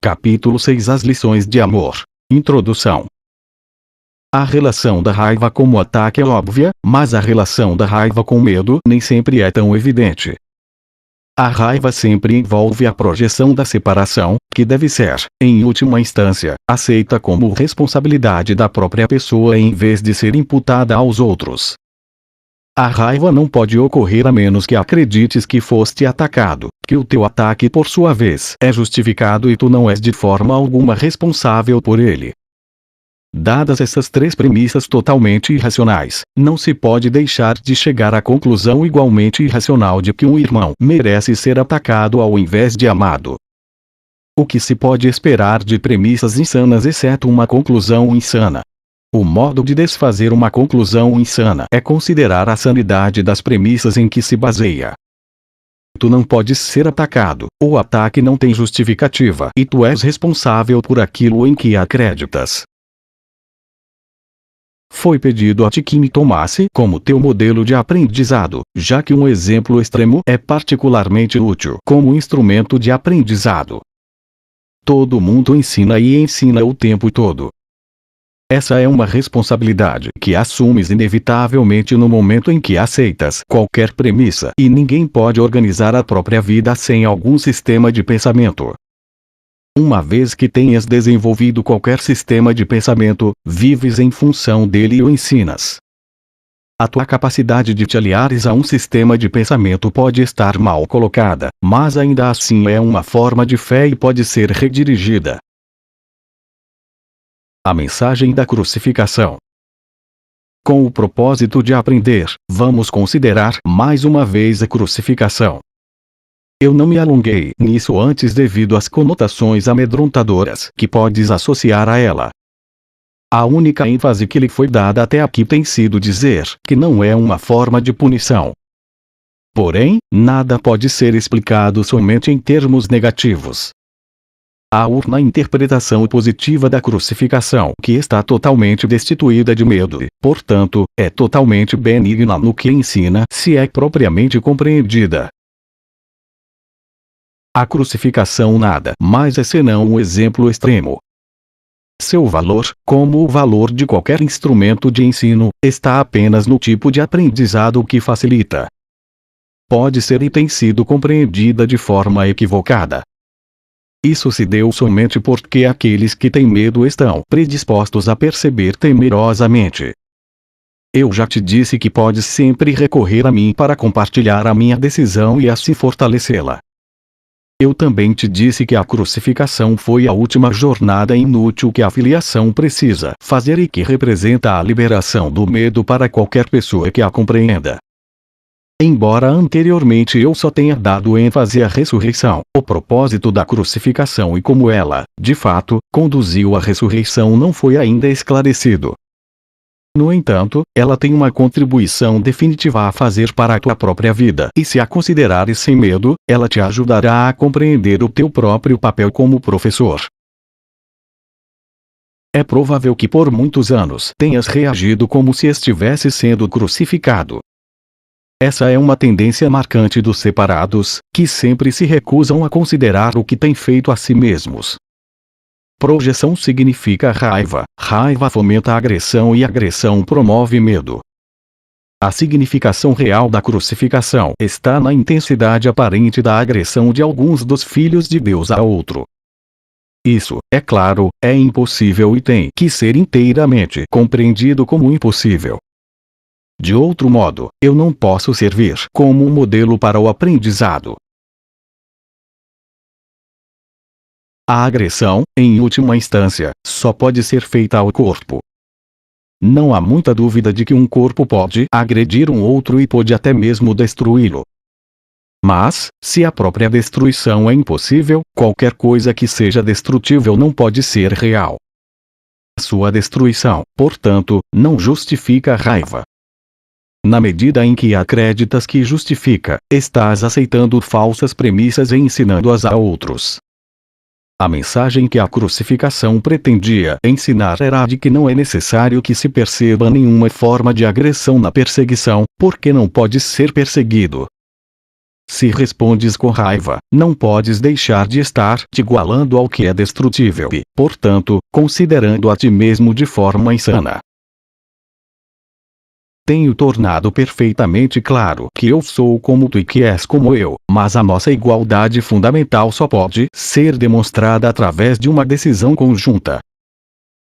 Capítulo 6 As lições de amor. Introdução. A relação da raiva com o ataque é óbvia, mas a relação da raiva com o medo nem sempre é tão evidente. A raiva sempre envolve a projeção da separação, que deve ser, em última instância, aceita como responsabilidade da própria pessoa em vez de ser imputada aos outros. A raiva não pode ocorrer a menos que acredites que foste atacado, que o teu ataque por sua vez é justificado e tu não és de forma alguma responsável por ele. Dadas essas três premissas totalmente irracionais, não se pode deixar de chegar à conclusão igualmente irracional de que um irmão merece ser atacado ao invés de amado. O que se pode esperar de premissas insanas exceto uma conclusão insana? O modo de desfazer uma conclusão insana é considerar a sanidade das premissas em que se baseia. Tu não podes ser atacado, o ataque não tem justificativa e tu és responsável por aquilo em que acreditas. Foi pedido a ti que me tomasse como teu modelo de aprendizado, já que um exemplo extremo é particularmente útil como instrumento de aprendizado. Todo mundo ensina e ensina o tempo todo. Essa é uma responsabilidade que assumes inevitavelmente no momento em que aceitas qualquer premissa e ninguém pode organizar a própria vida sem algum sistema de pensamento. Uma vez que tenhas desenvolvido qualquer sistema de pensamento, vives em função dele e o ensinas. A tua capacidade de te aliares a um sistema de pensamento pode estar mal colocada, mas ainda assim é uma forma de fé e pode ser redirigida. A mensagem da crucificação. Com o propósito de aprender, vamos considerar mais uma vez a crucificação. Eu não me alonguei nisso antes devido às conotações amedrontadoras que podes associar a ela. A única ênfase que lhe foi dada até aqui tem sido dizer que não é uma forma de punição. Porém, nada pode ser explicado somente em termos negativos. Há uma interpretação positiva da crucificação que está totalmente destituída de medo e, portanto, é totalmente benigna no que ensina se é propriamente compreendida. A crucificação nada mais é senão um exemplo extremo. Seu valor, como o valor de qualquer instrumento de ensino, está apenas no tipo de aprendizado que facilita. Pode ser e tem sido compreendida de forma equivocada. Isso se deu somente porque aqueles que têm medo estão predispostos a perceber temerosamente. Eu já te disse que podes sempre recorrer a mim para compartilhar a minha decisão e assim fortalecê-la. Eu também te disse que a crucificação foi a última jornada inútil que a filiação precisa fazer e que representa a liberação do medo para qualquer pessoa que a compreenda. Embora anteriormente eu só tenha dado ênfase à ressurreição, o propósito da crucificação e como ela, de fato, conduziu à ressurreição não foi ainda esclarecido. No entanto, ela tem uma contribuição definitiva a fazer para a tua própria vida e se a considerares sem medo, ela te ajudará a compreender o teu próprio papel como professor. É provável que por muitos anos tenhas reagido como se estivesse sendo crucificado. Essa é uma tendência marcante dos separados, que sempre se recusam a considerar o que têm feito a si mesmos. Projeção significa raiva, raiva fomenta agressão e agressão promove medo. A significação real da crucificação está na intensidade aparente da agressão de alguns dos filhos de Deus a outro. Isso, é claro, é impossível e tem que ser inteiramente compreendido como impossível. De outro modo, eu não posso servir como um modelo para o aprendizado. A agressão, em última instância, só pode ser feita ao corpo. Não há muita dúvida de que um corpo pode agredir um outro e pode até mesmo destruí-lo. Mas, se a própria destruição é impossível, qualquer coisa que seja destrutível não pode ser real. Sua destruição, portanto, não justifica a raiva. Na medida em que acreditas que justifica, estás aceitando falsas premissas e ensinando-as a outros. A mensagem que a crucificação pretendia ensinar era a de que não é necessário que se perceba nenhuma forma de agressão na perseguição, porque não pode ser perseguido. Se respondes com raiva, não podes deixar de estar te igualando ao que é destrutível e, portanto, considerando a ti mesmo de forma insana. Tenho tornado perfeitamente claro que eu sou como tu e que és como eu, mas a nossa igualdade fundamental só pode ser demonstrada através de uma decisão conjunta.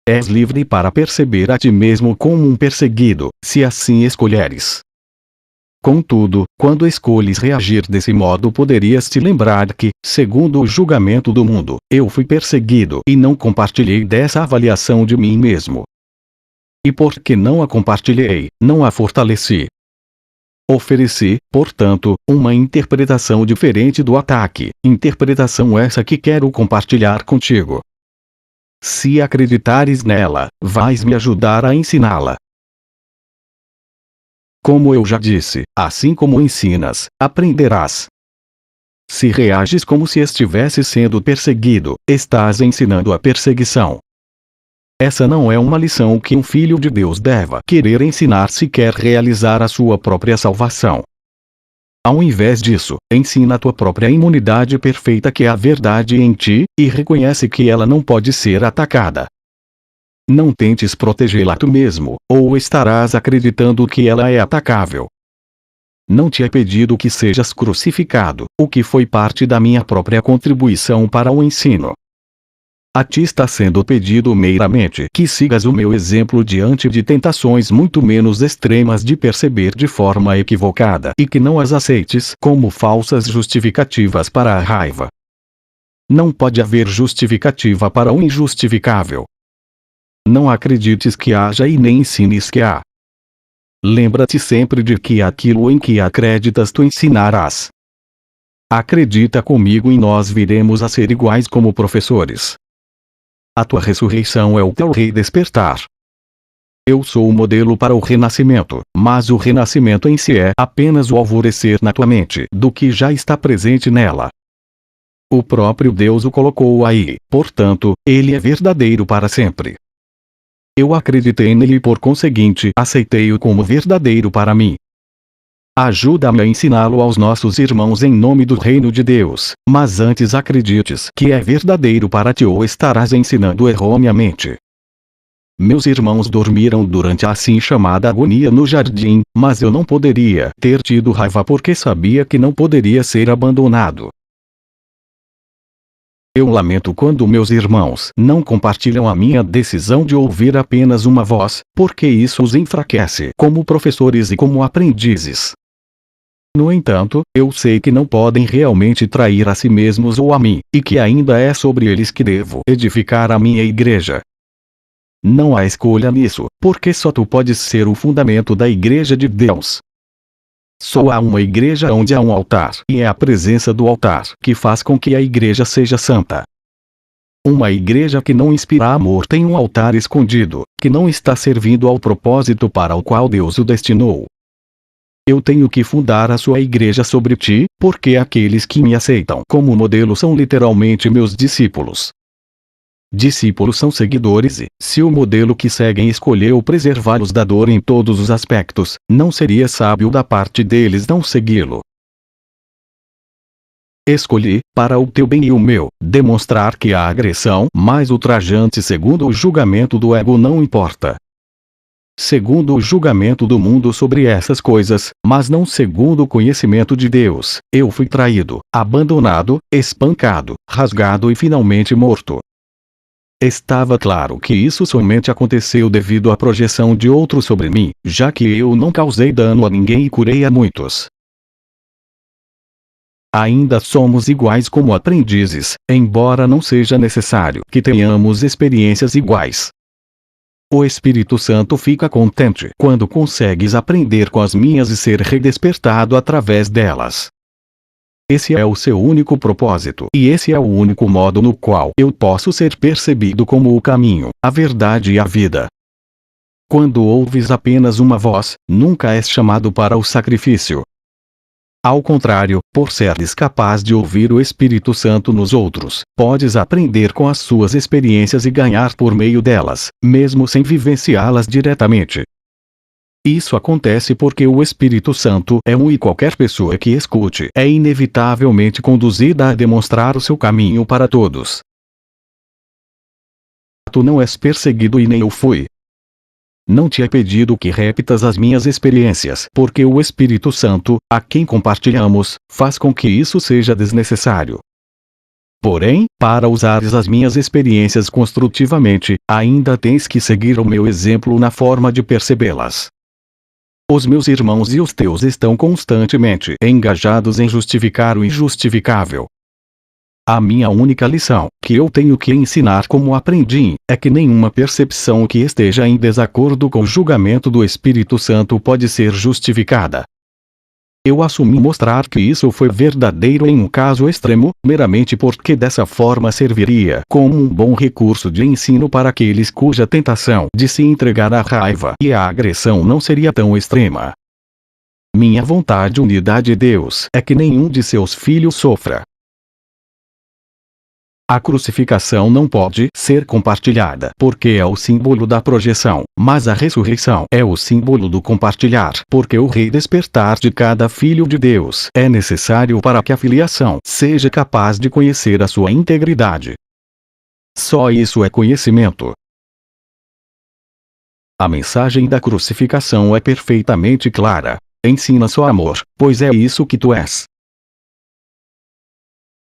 És livre para perceber a ti mesmo como um perseguido, se assim escolheres. Contudo, quando escolhes reagir desse modo, poderias te lembrar que, segundo o julgamento do mundo, eu fui perseguido e não compartilhei dessa avaliação de mim mesmo. E porque não a compartilhei, não a fortaleci. Ofereci, portanto, uma interpretação diferente do ataque, interpretação essa que quero compartilhar contigo. Se acreditares nela, vais me ajudar a ensiná-la. Como eu já disse, assim como ensinas, aprenderás. Se reages como se estivesse sendo perseguido, estás ensinando a perseguição. Essa não é uma lição que um filho de Deus deva querer ensinar se quer realizar a sua própria salvação. Ao invés disso, ensina a tua própria imunidade perfeita que é a verdade em ti, e reconhece que ela não pode ser atacada. Não tentes protegê-la tu mesmo, ou estarás acreditando que ela é atacável. Não te é pedido que sejas crucificado, o que foi parte da minha própria contribuição para o ensino. A ti está sendo pedido meramente que sigas o meu exemplo diante de tentações muito menos extremas de perceber de forma equivocada e que não as aceites como falsas justificativas para a raiva. Não pode haver justificativa para o injustificável. Não acredites que haja e nem ensines que há. Lembra-te sempre de que aquilo em que acreditas tu ensinarás. Acredita comigo e nós viremos a ser iguais como professores. A tua ressurreição é o teu redespertar. Eu sou o modelo para o renascimento, mas o renascimento em si é apenas o alvorecer na tua mente do que já está presente nela. O próprio Deus o colocou aí, portanto, ele é verdadeiro para sempre. Eu acreditei nele e por conseguinte aceitei-o como verdadeiro para mim. Ajuda-me a ensiná-lo aos nossos irmãos em nome do reino de Deus, mas antes acredites que é verdadeiro para ti ou estarás ensinando erroneamente. Meus irmãos dormiram durante a assim chamada agonia no jardim, mas eu não poderia ter tido raiva porque sabia que não poderia ser abandonado. Eu lamento quando meus irmãos não compartilham a minha decisão de ouvir apenas uma voz, porque isso os enfraquece como professores e como aprendizes. No entanto, eu sei que não podem realmente trair a si mesmos ou a mim, e que ainda é sobre eles que devo edificar a minha igreja. Não há escolha nisso, porque só tu podes ser o fundamento da igreja de Deus. Só há uma igreja onde há um altar, e é a presença do altar que faz com que a igreja seja santa. Uma igreja que não inspira amor tem um altar escondido, que não está servindo ao propósito para o qual Deus o destinou. Eu tenho que fundar a sua igreja sobre ti, porque aqueles que me aceitam como modelo são literalmente meus discípulos. Discípulos são seguidores e, se o modelo que seguem escolheu preservá-los da dor em todos os aspectos, não seria sábio da parte deles não segui-lo. Escolhi, para o teu bem e o meu, demonstrar que a agressão mais ultrajante segundo o julgamento do ego não importa. Segundo o julgamento do mundo sobre essas coisas, mas não segundo o conhecimento de Deus, eu fui traído, abandonado, espancado, rasgado e finalmente morto. Estava claro que isso somente aconteceu devido à projeção de outro sobre mim, já que eu não causei dano a ninguém e curei a muitos. Ainda somos iguais como aprendizes, embora não seja necessário que tenhamos experiências iguais. O Espírito Santo fica contente quando consegues aprender com as minhas e ser redespertado através delas. Esse é o seu único propósito, e esse é o único modo no qual eu posso ser percebido como o caminho, a verdade e a vida. Quando ouves apenas uma voz, nunca és chamado para o sacrifício. Ao contrário, por seres capaz de ouvir o Espírito Santo nos outros, podes aprender com as suas experiências e ganhar por meio delas, mesmo sem vivenciá-las diretamente. Isso acontece porque o Espírito Santo é um e qualquer pessoa que escute é inevitavelmente conduzida a demonstrar o seu caminho para todos. Tu não és perseguido e nem eu fui. Não te é pedido que repitas as minhas experiências, porque o Espírito Santo, a quem compartilhamos, faz com que isso seja desnecessário. Porém, para usares as minhas experiências construtivamente, ainda tens que seguir o meu exemplo na forma de percebê-las. Os meus irmãos e os teus estão constantemente engajados em justificar o injustificável. A minha única lição, que eu tenho que ensinar como aprendi, é que nenhuma percepção que esteja em desacordo com o julgamento do Espírito Santo pode ser justificada. Eu assumi mostrar que isso foi verdadeiro em um caso extremo, meramente porque dessa forma serviria como um bom recurso de ensino para aqueles cuja tentação de se entregar à raiva e à agressão não seria tão extrema. Minha vontade unida de Deus é que nenhum de seus filhos sofra. A crucificação não pode ser compartilhada porque é o símbolo da projeção, mas a ressurreição é o símbolo do compartilhar, porque o redespertar de cada filho de Deus é necessário para que a filiação seja capaz de conhecer a sua integridade. Só isso é conhecimento. A mensagem da crucificação é perfeitamente clara. Ensina só amor, pois é isso que tu és.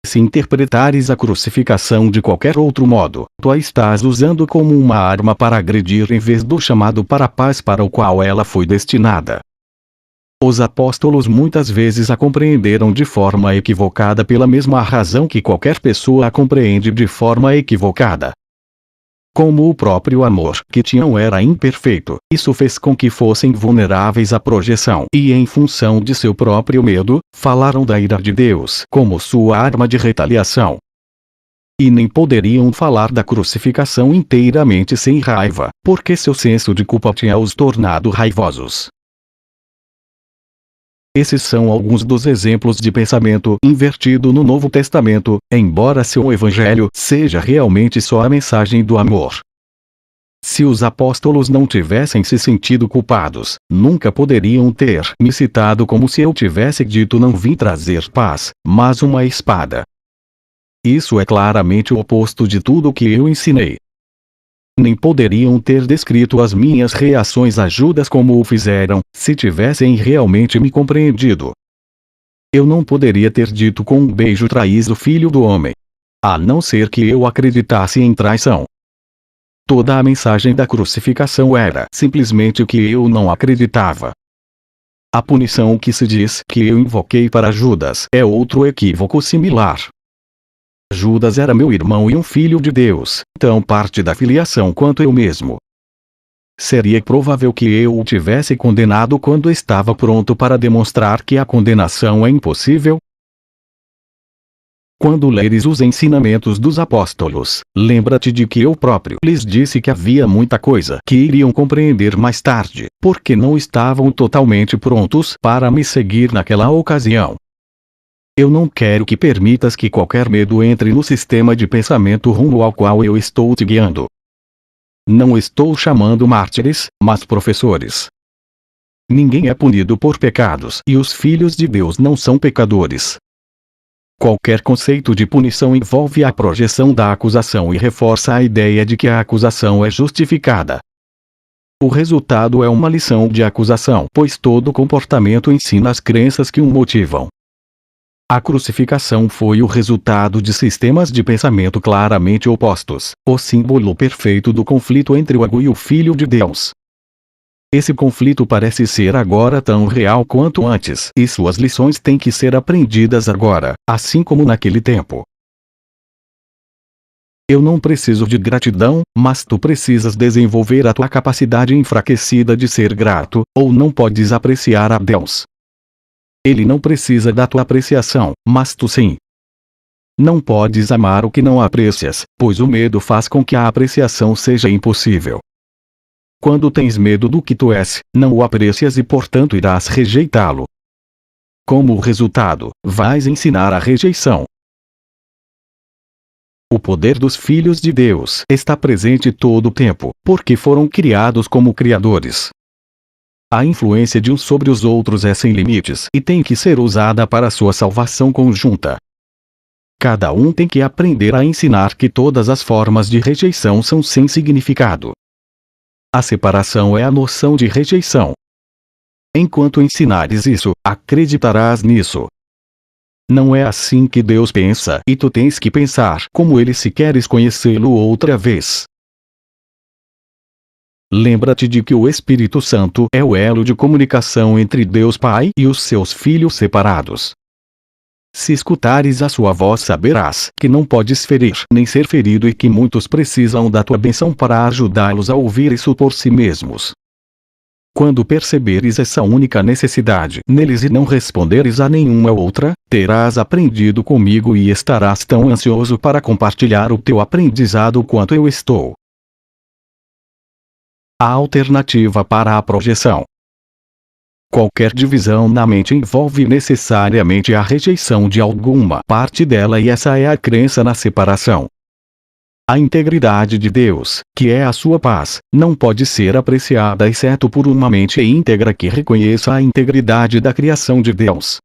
Se interpretares a crucificação de qualquer outro modo, tu a estás usando como uma arma para agredir em vez do chamado para a paz para o qual ela foi destinada. Os apóstolos muitas vezes a compreenderam de forma equivocada pela mesma razão que qualquer pessoa a compreende de forma equivocada. Como o próprio amor que tinham era imperfeito, isso fez com que fossem vulneráveis à projeção e, em função de seu próprio medo, falaram da ira de Deus como sua arma de retaliação. E nem poderiam falar da crucificação inteiramente sem raiva, porque seu senso de culpa tinha os tornado raivosos. Esses são alguns dos exemplos de pensamento invertido no Novo Testamento, embora seu evangelho seja realmente só a mensagem do amor. Se os apóstolos não tivessem se sentido culpados, nunca poderiam ter me citado como se eu tivesse dito não vim trazer paz, mas uma espada. Isso é claramente o oposto de tudo o que eu ensinei. Nem poderiam ter descrito as minhas reações a Judas como o fizeram, se tivessem realmente me compreendido. Eu não poderia ter dito com um beijo traís o Filho do Homem. A não ser que eu acreditasse em traição. Toda a mensagem da crucificação era simplesmente o que eu não acreditava. A punição que se diz que eu invoquei para Judas é outro equívoco similar. Judas era meu irmão e um filho de Deus, tão parte da filiação quanto eu mesmo. Seria provável que eu o tivesse condenado quando estava pronto para demonstrar que a condenação é impossível? Quando leres os ensinamentos dos apóstolos, lembra-te de que eu próprio lhes disse que havia muita coisa que iriam compreender mais tarde, porque não estavam totalmente prontos para me seguir naquela ocasião. Eu não quero que permitas que qualquer medo entre no sistema de pensamento rumo ao qual eu estou te guiando. Não estou chamando mártires, mas professores. Ninguém é punido por pecados e os filhos de Deus não são pecadores. Qualquer conceito de punição envolve a projeção da acusação e reforça a ideia de que a acusação é justificada. O resultado é uma lição de acusação, pois todo comportamento ensina as crenças que o motivam. A crucificação foi o resultado de sistemas de pensamento claramente opostos, o símbolo perfeito do conflito entre o ego e o Filho de Deus. Esse conflito parece ser agora tão real quanto antes, e suas lições têm que ser aprendidas agora, assim como naquele tempo. Eu não preciso de gratidão, mas tu precisas desenvolver a tua capacidade enfraquecida de ser grato, ou não podes apreciar a Deus. Ele não precisa da tua apreciação, mas tu sim. Não podes amar o que não aprecias, pois o medo faz com que a apreciação seja impossível. Quando tens medo do que tu és, não o aprecias e portanto irás rejeitá-lo. Como resultado, vais ensinar a rejeição. O poder dos filhos de Deus está presente todo o tempo, porque foram criados como criadores. A influência de uns sobre os outros é sem limites e tem que ser usada para sua salvação conjunta. Cada um tem que aprender a ensinar que todas as formas de rejeição são sem significado. A separação é a noção de rejeição. Enquanto ensinares isso, acreditarás nisso. Não é assim que Deus pensa, e tu tens que pensar como ele se queres conhecê-lo outra vez. Lembra-te de que o Espírito Santo é o elo de comunicação entre Deus Pai e os seus filhos separados. Se escutares a sua voz, saberás que não podes ferir nem ser ferido e que muitos precisam da tua bênção para ajudá-los a ouvir isso por si mesmos. Quando perceberes essa única necessidade neles e não responderes a nenhuma outra, terás aprendido comigo e estarás tão ansioso para compartilhar o teu aprendizado quanto eu estou. A alternativa para a projeção. Qualquer divisão na mente envolve necessariamente a rejeição de alguma parte dela, e essa é a crença na separação. A integridade de Deus, que é a sua paz, não pode ser apreciada exceto por uma mente íntegra que reconheça a integridade da criação de Deus.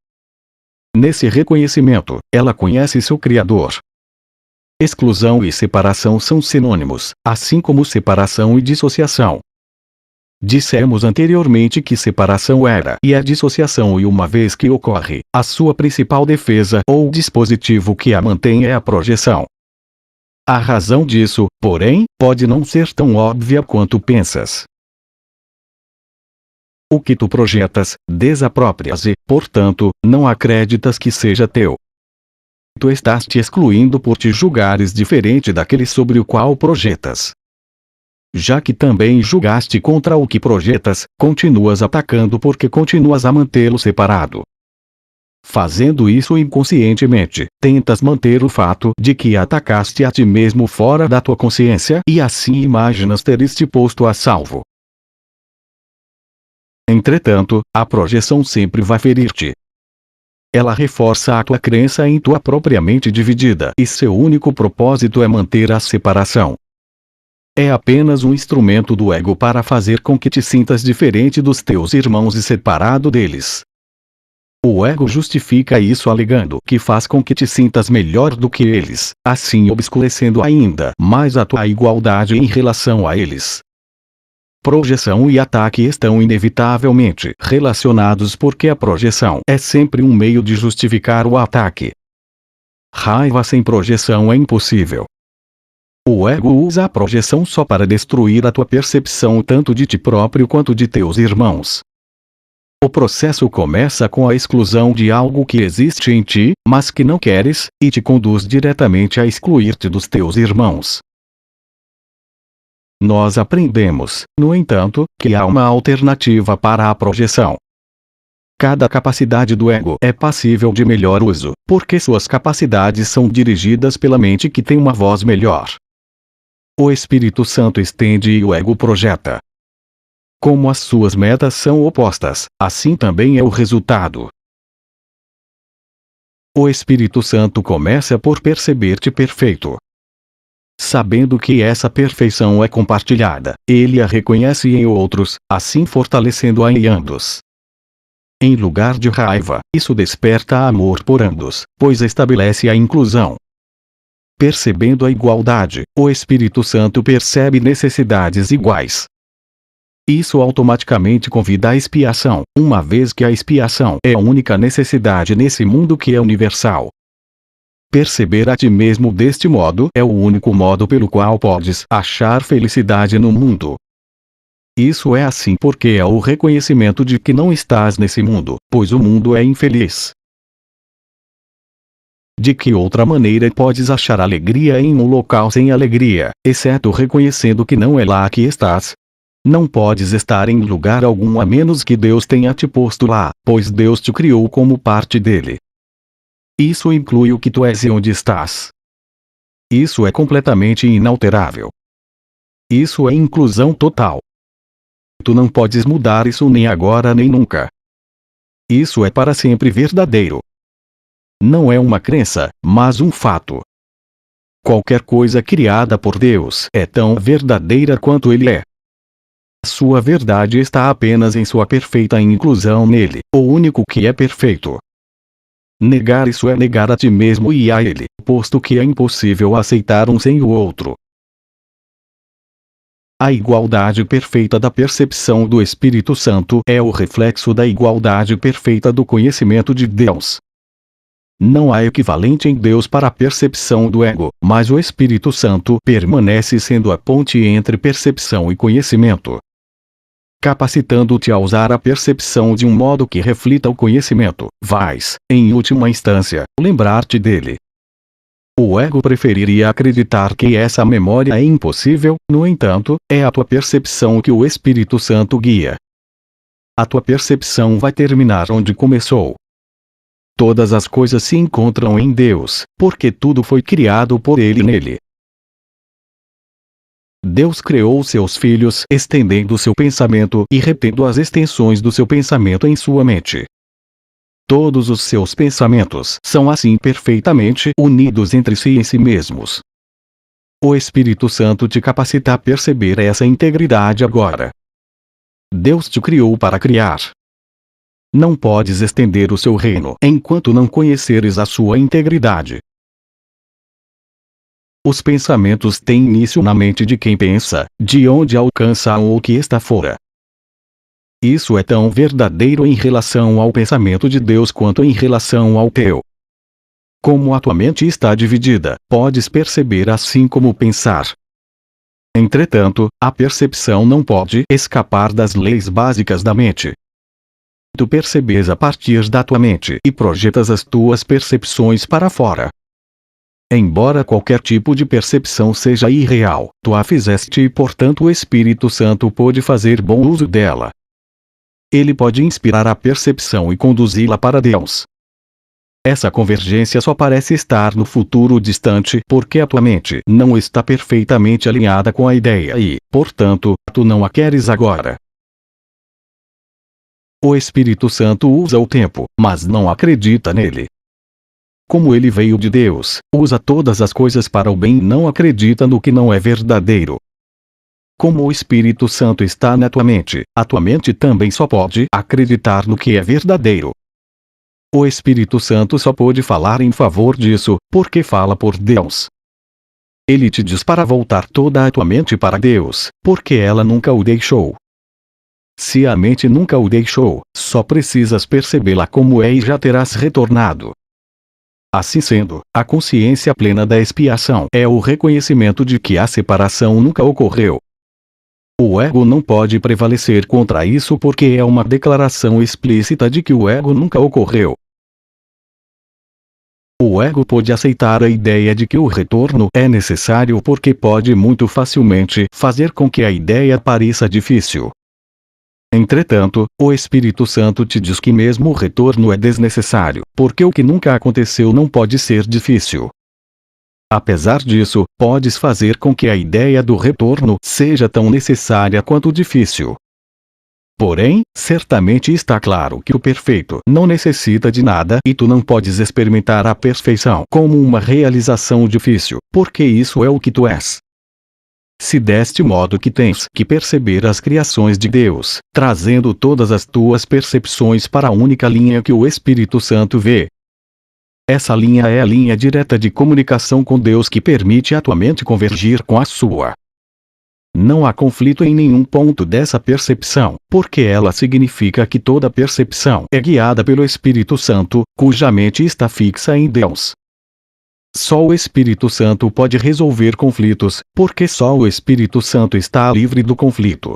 Nesse reconhecimento, ela conhece seu Criador. Exclusão e separação são sinônimos, assim como separação e dissociação. Dissemos anteriormente que separação era e é dissociação, e uma vez que ocorre, a sua principal defesa ou dispositivo que a mantém é a projeção. A razão disso, porém, pode não ser tão óbvia quanto pensas. O que tu projetas, desaproprias e, portanto, não acreditas que seja teu. Tu estás te excluindo por te julgares diferente daquele sobre o qual projetas. Já que também julgaste contra o que projetas, continuas atacando porque continuas a mantê-lo separado. Fazendo isso inconscientemente, tentas manter o fato de que atacaste a ti mesmo fora da tua consciência e assim imaginas teres te posto a salvo. Entretanto, a projeção sempre vai ferir-te. Ela reforça a tua crença em tua própria mente dividida e seu único propósito é manter a separação. É apenas um instrumento do ego para fazer com que te sintas diferente dos teus irmãos e separado deles. O ego justifica isso alegando que faz com que te sintas melhor do que eles, assim obscurecendo ainda mais a tua igualdade em relação a eles. Projeção e ataque estão inevitavelmente relacionados porque a projeção é sempre um meio de justificar o ataque. Raiva sem projeção é impossível. O ego usa a projeção só para destruir a tua percepção tanto de ti próprio quanto de teus irmãos. O processo começa com a exclusão de algo que existe em ti, mas que não queres, e te conduz diretamente a excluir-te dos teus irmãos. Nós aprendemos, no entanto, que há uma alternativa para a projeção. Cada capacidade do ego é passível de melhor uso, porque suas capacidades são dirigidas pela mente que tem uma voz melhor. O Espírito Santo estende e o ego projeta. Como as suas metas são opostas, assim também é o resultado. O Espírito Santo começa por perceber-te perfeito. Sabendo que essa perfeição é compartilhada, ele a reconhece em outros, assim fortalecendo-a em ambos. Em lugar de raiva, isso desperta amor por ambos, pois estabelece a inclusão. Percebendo a igualdade, o Espírito Santo percebe necessidades iguais. Isso automaticamente convida à expiação, uma vez que a expiação é a única necessidade nesse mundo que é universal. Perceber a ti mesmo deste modo é o único modo pelo qual podes achar felicidade no mundo. Isso é assim porque é o reconhecimento de que não estás nesse mundo, pois o mundo é infeliz. De que outra maneira podes achar alegria em um local sem alegria, exceto reconhecendo que não é lá que estás? Não podes estar em lugar algum a menos que Deus tenha te posto lá, pois Deus te criou como parte dele. Isso inclui o que tu és e onde estás. Isso é completamente inalterável. Isso é inclusão total. Tu não podes mudar isso nem agora nem nunca. Isso é para sempre verdadeiro. Não é uma crença, mas um fato. Qualquer coisa criada por Deus é tão verdadeira quanto ele é. Sua verdade está apenas em sua perfeita inclusão nele, o único que é perfeito. Negar isso é negar a ti mesmo e a ele, posto que é impossível aceitar um sem o outro. A igualdade perfeita da percepção do Espírito Santo é o reflexo da igualdade perfeita do conhecimento de Deus. Não há equivalente em Deus para a percepção do ego, mas o Espírito Santo permanece sendo a ponte entre percepção e conhecimento, capacitando-te a usar a percepção de um modo que reflita o conhecimento. Vais, em última instância, lembrar-te dele. O ego preferiria acreditar que essa memória é impossível, no entanto, é a tua percepção que o Espírito Santo guia. A tua percepção vai terminar onde começou. Todas as coisas se encontram em Deus, porque tudo foi criado por Ele e nele. Deus criou seus filhos estendendo seu pensamento e retendo as extensões do seu pensamento em sua mente. Todos os seus pensamentos são assim perfeitamente unidos entre si e em si mesmos. O Espírito Santo te capacita a perceber essa integridade agora. Deus te criou para criar. Não podes estender o seu reino enquanto não conheceres a sua integridade. Os pensamentos têm início na mente de quem pensa, de onde alcança o que está fora. Isso é tão verdadeiro em relação ao pensamento de Deus quanto em relação ao teu. Como a tua mente está dividida, podes perceber assim como pensar. Entretanto, a percepção não pode escapar das leis básicas da mente. Tu percebes a partir da tua mente e projetas as tuas percepções para fora. Embora qualquer tipo de percepção seja irreal, tu a fizeste e portanto o Espírito Santo pôde fazer bom uso dela. Ele pode inspirar a percepção e conduzi-la para Deus. Essa convergência só parece estar no futuro distante porque a tua mente não está perfeitamente alinhada com a ideia e, portanto, tu não a queres agora. O Espírito Santo usa o tempo, mas não acredita nele. Como ele veio de Deus, usa todas as coisas para o bem e não acredita no que não é verdadeiro. Como o Espírito Santo está na tua mente, a tua mente também só pode acreditar no que é verdadeiro. O Espírito Santo só pode falar em favor disso, porque fala por Deus. Ele te diz para voltar toda a tua mente para Deus, porque ela nunca o deixou. Se a mente nunca o deixou, só precisas percebê-la como é e já terás retornado. Assim sendo, a consciência plena da expiação é o reconhecimento de que a separação nunca ocorreu. O ego não pode prevalecer contra isso porque é uma declaração explícita de que o ego nunca ocorreu. O ego pode aceitar a ideia de que o retorno é necessário porque pode muito facilmente fazer com que a ideia pareça difícil. Entretanto, o Espírito Santo te diz que mesmo o retorno é desnecessário, porque o que nunca aconteceu não pode ser difícil. Apesar disso, podes fazer com que a ideia do retorno seja tão necessária quanto difícil. Porém, certamente está claro que o perfeito não necessita de nada e tu não podes experimentar a perfeição como uma realização difícil, porque isso é o que tu és. Se deste modo que tens que perceber as criações de Deus, trazendo todas as tuas percepções para a única linha que o Espírito Santo vê. Essa linha é a linha direta de comunicação com Deus que permite a tua mente convergir com a sua. Não há conflito em nenhum ponto dessa percepção, porque ela significa que toda percepção é guiada pelo Espírito Santo, cuja mente está fixa em Deus. Só o Espírito Santo pode resolver conflitos, porque só o Espírito Santo está livre do conflito.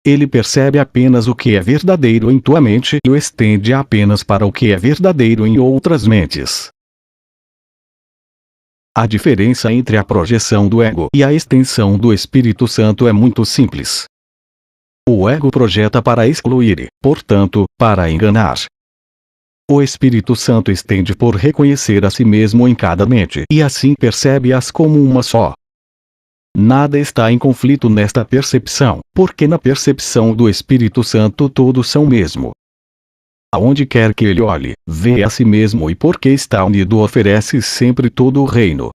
Ele percebe apenas o que é verdadeiro em tua mente e o estende apenas para o que é verdadeiro em outras mentes. A diferença entre a projeção do ego e a extensão do Espírito Santo é muito simples. O ego projeta para excluir e, portanto, para enganar. O Espírito Santo estende por reconhecer a si mesmo em cada mente e assim percebe-as como uma só. Nada está em conflito nesta percepção, porque na percepção do Espírito Santo todos são o mesmo. Aonde quer que ele olhe, vê a si mesmo e porque está unido oferece sempre todo o reino.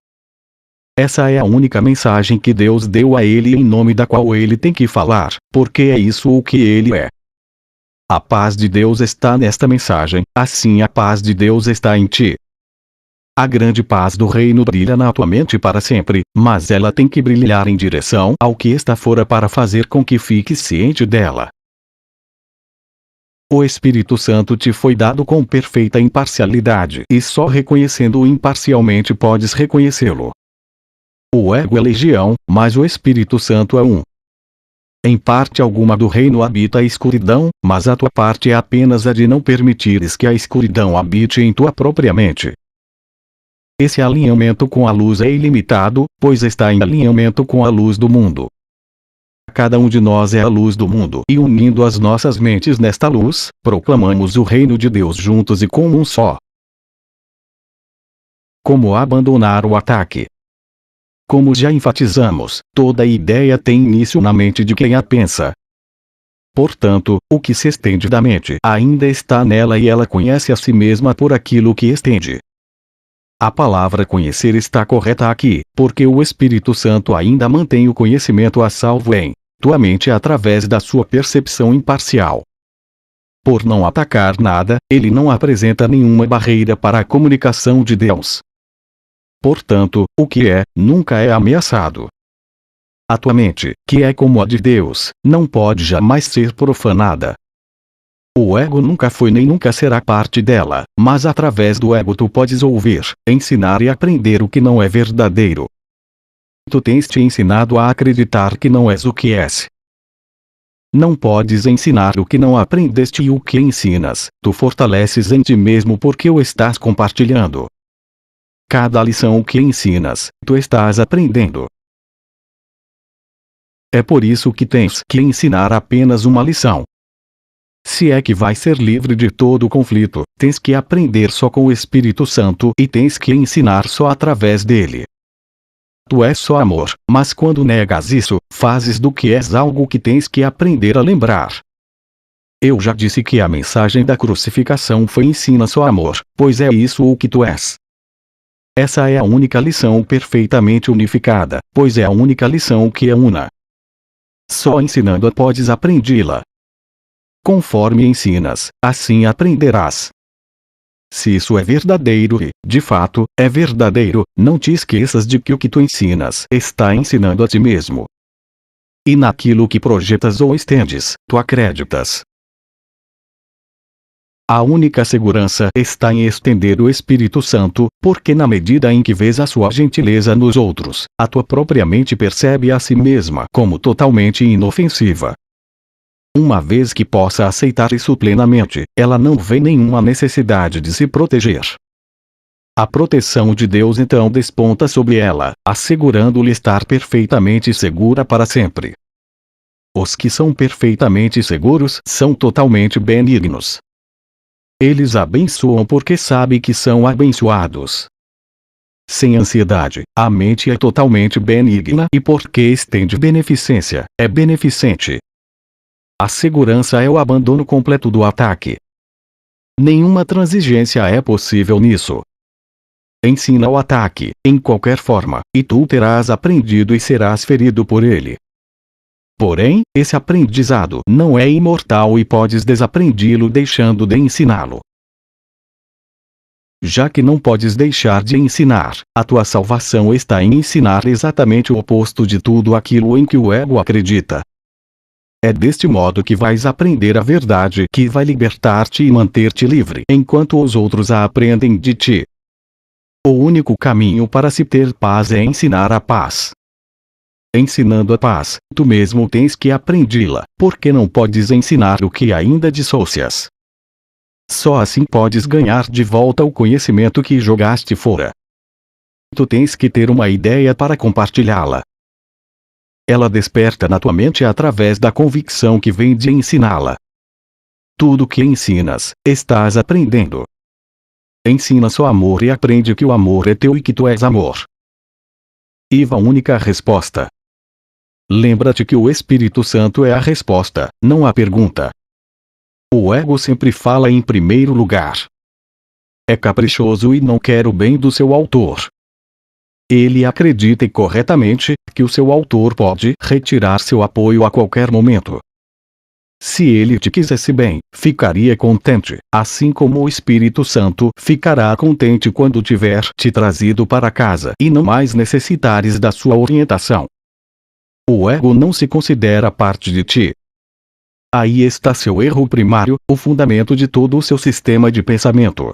Essa é a única mensagem que Deus deu a ele em nome da qual ele tem que falar, porque é isso o que ele é. A paz de Deus está nesta mensagem, assim a paz de Deus está em ti. A grande paz do reino brilha na tua mente para sempre, mas ela tem que brilhar em direção ao que está fora para fazer com que fiques ciente dela. O Espírito Santo te foi dado com perfeita imparcialidade e só reconhecendo-o imparcialmente podes reconhecê-lo. O ego é legião, mas o Espírito Santo é um. Em parte alguma do reino habita a escuridão, mas a tua parte é apenas a de não permitires que a escuridão habite em tua própria mente. Esse alinhamento com a luz é ilimitado, pois está em alinhamento com a luz do mundo. Cada um de nós é a luz do mundo e unindo as nossas mentes nesta luz, proclamamos o reino de Deus juntos e como um só. Como abandonar o ataque? Como já enfatizamos, toda ideia tem início na mente de quem a pensa. Portanto, o que se estende da mente ainda está nela e ela conhece a si mesma por aquilo que estende. A palavra conhecer está correta aqui, porque o Espírito Santo ainda mantém o conhecimento a salvo em tua mente através da sua percepção imparcial. Por não atacar nada, ele não apresenta nenhuma barreira para a comunicação de Deus. Portanto, o que é, nunca é ameaçado. A tua mente, que é como a de Deus, não pode jamais ser profanada. O ego nunca foi nem nunca será parte dela, mas através do ego tu podes ouvir, ensinar e aprender o que não é verdadeiro. Tu tens te ensinado a acreditar que não és o que és. Não podes ensinar o que não aprendeste e o que ensinas, tu fortaleces em ti mesmo porque o estás compartilhando. Cada lição que ensinas, tu estás aprendendo. É por isso que tens que ensinar apenas uma lição. Se é que vais ser livre de todo o conflito, tens que aprender só com o Espírito Santo e tens que ensinar só através dele. Tu és só amor, mas quando negas isso, fazes do que és algo que tens que aprender a lembrar. Eu já disse que a mensagem da crucificação foi ensina só amor, pois é isso o que tu és. Essa é a única lição perfeitamente unificada, pois é a única lição que é una. Só ensinando-a podes aprendi-la. Conforme ensinas, assim aprenderás. Se isso é verdadeiro e, de fato, é verdadeiro, não te esqueças de que o que tu ensinas está ensinando a ti mesmo. E naquilo que projetas ou estendes, tu acreditas. A única segurança está em estender o Espírito Santo, porque na medida em que vês a sua gentileza nos outros, a tua própria mente percebe a si mesma como totalmente inofensiva. Uma vez que possa aceitar isso plenamente, ela não vê nenhuma necessidade de se proteger. A proteção de Deus então desponta sobre ela, assegurando-lhe estar perfeitamente segura para sempre. Os que são perfeitamente seguros são totalmente benignos. Eles abençoam porque sabem que são abençoados. Sem ansiedade, a mente é totalmente benigna e porque estende beneficência, é beneficente. A segurança é o abandono completo do ataque. Nenhuma transigência é possível nisso. Ensina o ataque, em qualquer forma, e tu terás aprendido e serás ferido por ele. Porém, esse aprendizado não é imortal e podes desaprendi-lo deixando de ensiná-lo. Já que não podes deixar de ensinar, a tua salvação está em ensinar exatamente o oposto de tudo aquilo em que o ego acredita. É deste modo que vais aprender a verdade que vai libertar-te e manter-te livre enquanto os outros a aprendem de ti. O único caminho para se ter paz é ensinar a paz. Ensinando a paz, tu mesmo tens que aprendi-la, porque não podes ensinar o que ainda dissocias. Só assim podes ganhar de volta o conhecimento que jogaste fora. Tu tens que ter uma ideia para compartilhá-la. Ela desperta na tua mente através da convicção que vem de ensiná-la. Tudo que ensinas, estás aprendendo. Ensina só amor e aprende que o amor é teu e que tu és amor. Iva única resposta. Lembra-te que o Espírito Santo é a resposta, não a pergunta. O ego sempre fala em primeiro lugar. É caprichoso e não quer o bem do seu autor. Ele acredita corretamente que o seu autor pode retirar seu apoio a qualquer momento. Se ele te quisesse bem, ficaria contente, assim como o Espírito Santo ficará contente quando tiver te trazido para casa e não mais necessitares da sua orientação. O ego não se considera parte de ti. Aí está seu erro primário, o fundamento de todo o seu sistema de pensamento.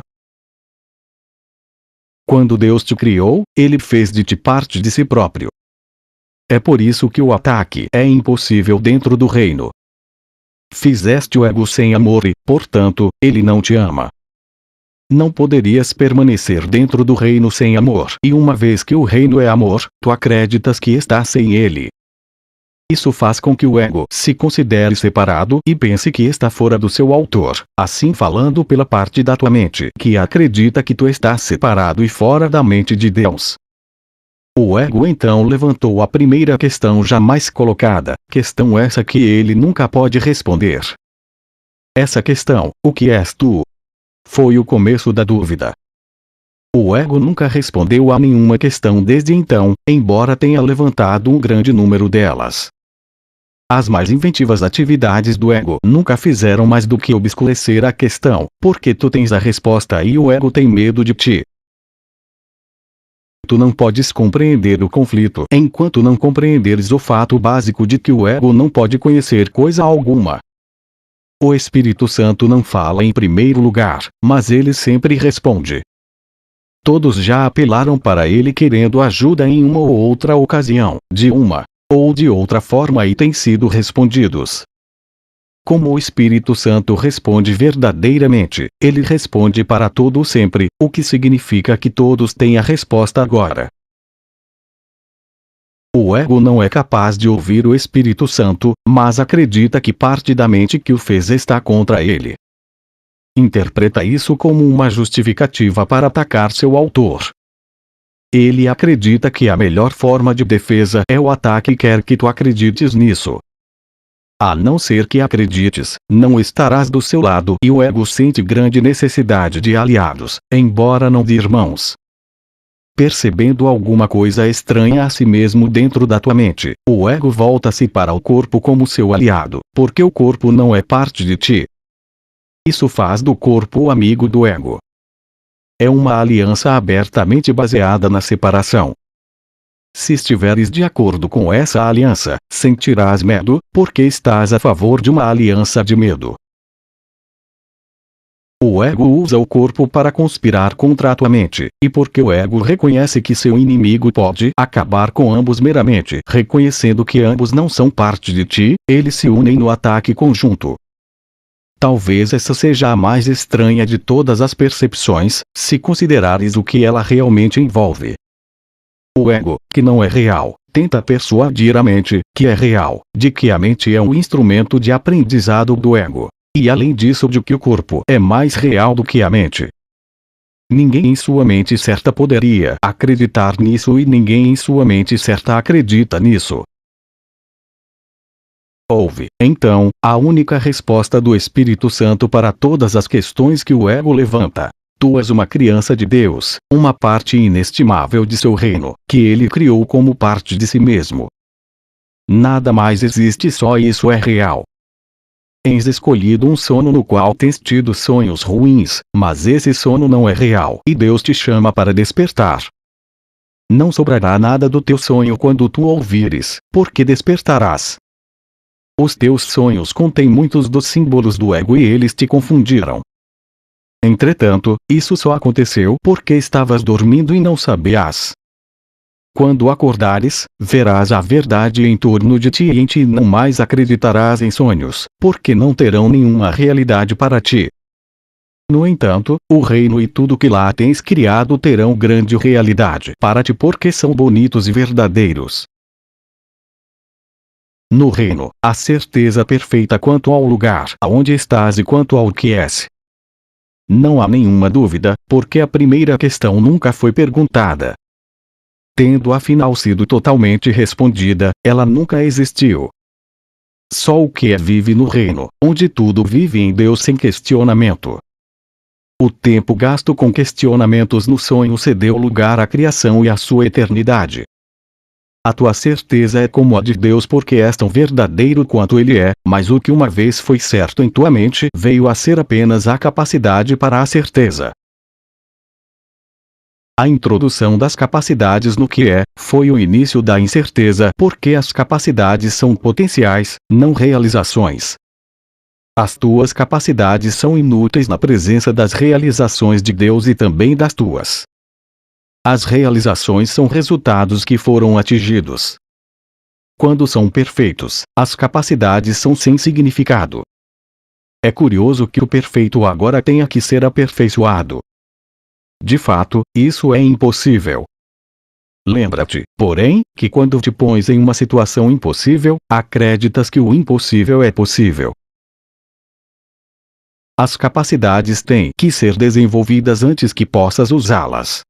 Quando Deus te criou, Ele fez de ti parte de si próprio. É por isso que o ataque é impossível dentro do reino. Fizeste o ego sem amor e, portanto, ele não te ama. Não poderias permanecer dentro do reino sem amor, e uma vez que o reino é amor, tu acreditas que estás sem ele. Isso faz com que o ego se considere separado e pense que está fora do seu autor, assim falando pela parte da tua mente que acredita que tu estás separado e fora da mente de Deus. O ego então levantou a primeira questão jamais colocada, questão essa que ele nunca pode responder. Essa questão, o que és tu? Foi o começo da dúvida. O ego nunca respondeu a nenhuma questão desde então, embora tenha levantado um grande número delas. As mais inventivas atividades do ego nunca fizeram mais do que obscurecer a questão, porque tu tens a resposta e o ego tem medo de ti. Tu não podes compreender o conflito enquanto não compreenderes o fato básico de que o ego não pode conhecer coisa alguma. O Espírito Santo não fala em primeiro lugar, mas ele sempre responde. Todos já apelaram para ele querendo ajuda em uma ou outra ocasião, de uma ou de outra forma e têm sido respondidos. Como o Espírito Santo responde verdadeiramente, ele responde para todo sempre, o que significa que todos têm a resposta agora. O ego não é capaz de ouvir o Espírito Santo, mas acredita que parte da mente que o fez está contra ele. Interpreta isso como uma justificativa para atacar seu autor. Ele acredita que a melhor forma de defesa é o ataque e quer que tu acredites nisso. A não ser que acredites, não estarás do seu lado e o ego sente grande necessidade de aliados, embora não de irmãos. Percebendo alguma coisa estranha a si mesmo dentro da tua mente, o ego volta-se para o corpo como seu aliado, porque o corpo não é parte de ti. Isso faz do corpo o amigo do ego. É uma aliança abertamente baseada na separação. Se estiveres de acordo com essa aliança, sentirás medo, porque estás a favor de uma aliança de medo. O ego usa o corpo para conspirar contra a tua mente, e porque o ego reconhece que seu inimigo pode acabar com ambos meramente reconhecendo que ambos não são parte de ti, eles se unem no ataque conjunto. Talvez essa seja a mais estranha de todas as percepções, se considerares o que ela realmente envolve. O ego, que não é real, tenta persuadir a mente, que é real, de que a mente é um instrumento de aprendizado do ego. E além disso de que o corpo é mais real do que a mente. Ninguém em sua mente certa poderia acreditar nisso e ninguém em sua mente certa acredita nisso. Ouve, então, a única resposta do Espírito Santo para todas as questões que o ego levanta. Tu és uma criança de Deus, uma parte inestimável de seu reino, que ele criou como parte de si mesmo. Nada mais existe, só isso é real. Tens escolhido um sono no qual tens tido sonhos ruins, mas esse sono não é real e Deus te chama para despertar. Não sobrará nada do teu sonho quando tu ouvires, porque despertarás. Os teus sonhos contêm muitos dos símbolos do ego e eles te confundiram. Entretanto, isso só aconteceu porque estavas dormindo e não sabias. Quando acordares, verás a verdade em torno de ti e em ti não mais acreditarás em sonhos, porque não terão nenhuma realidade para ti. No entanto, o reino e tudo que lá tens criado terão grande realidade para ti porque são bonitos e verdadeiros. No reino, há certeza perfeita quanto ao lugar aonde estás e quanto ao que és. Não há nenhuma dúvida, porque a primeira questão nunca foi perguntada. Tendo afinal sido totalmente respondida, ela nunca existiu. Só o que é vive no reino, onde tudo vive em Deus sem questionamento. O tempo gasto com questionamentos no sonho cedeu lugar à criação e à sua eternidade. A tua certeza é como a de Deus porque és tão verdadeiro quanto Ele é, mas o que uma vez foi certo em tua mente veio a ser apenas a capacidade para a certeza. A introdução das capacidades no que é, foi o início da incerteza porque as capacidades são potenciais, não realizações. As tuas capacidades são inúteis na presença das realizações de Deus e também das tuas. As realizações são resultados que foram atingidos. Quando são perfeitos, as capacidades são sem significado. É curioso que o perfeito agora tenha que ser aperfeiçoado. De fato, isso é impossível. Lembra-te, porém, que quando te pões em uma situação impossível, acreditas que o impossível é possível. As capacidades têm que ser desenvolvidas antes que possas usá-las.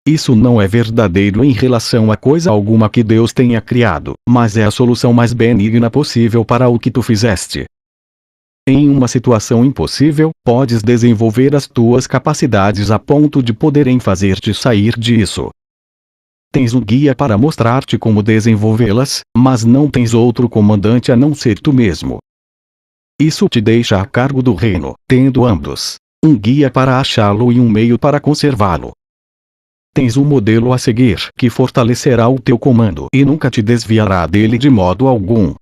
Isso não é verdadeiro em relação a coisa alguma que Deus tenha criado, mas é a solução mais benigna possível para o que tu fizeste. Em uma situação impossível, podes desenvolver as tuas capacidades a ponto de poderem fazer-te sair disso. Tens um guia para mostrar-te como desenvolvê-las, mas não tens outro comandante a não ser tu mesmo. Isso te deixa a cargo do reino, tendo ambos: um guia para achá-lo e um meio para conservá-lo. Tens um modelo a seguir que fortalecerá o teu comando e nunca te desviará dele de modo algum.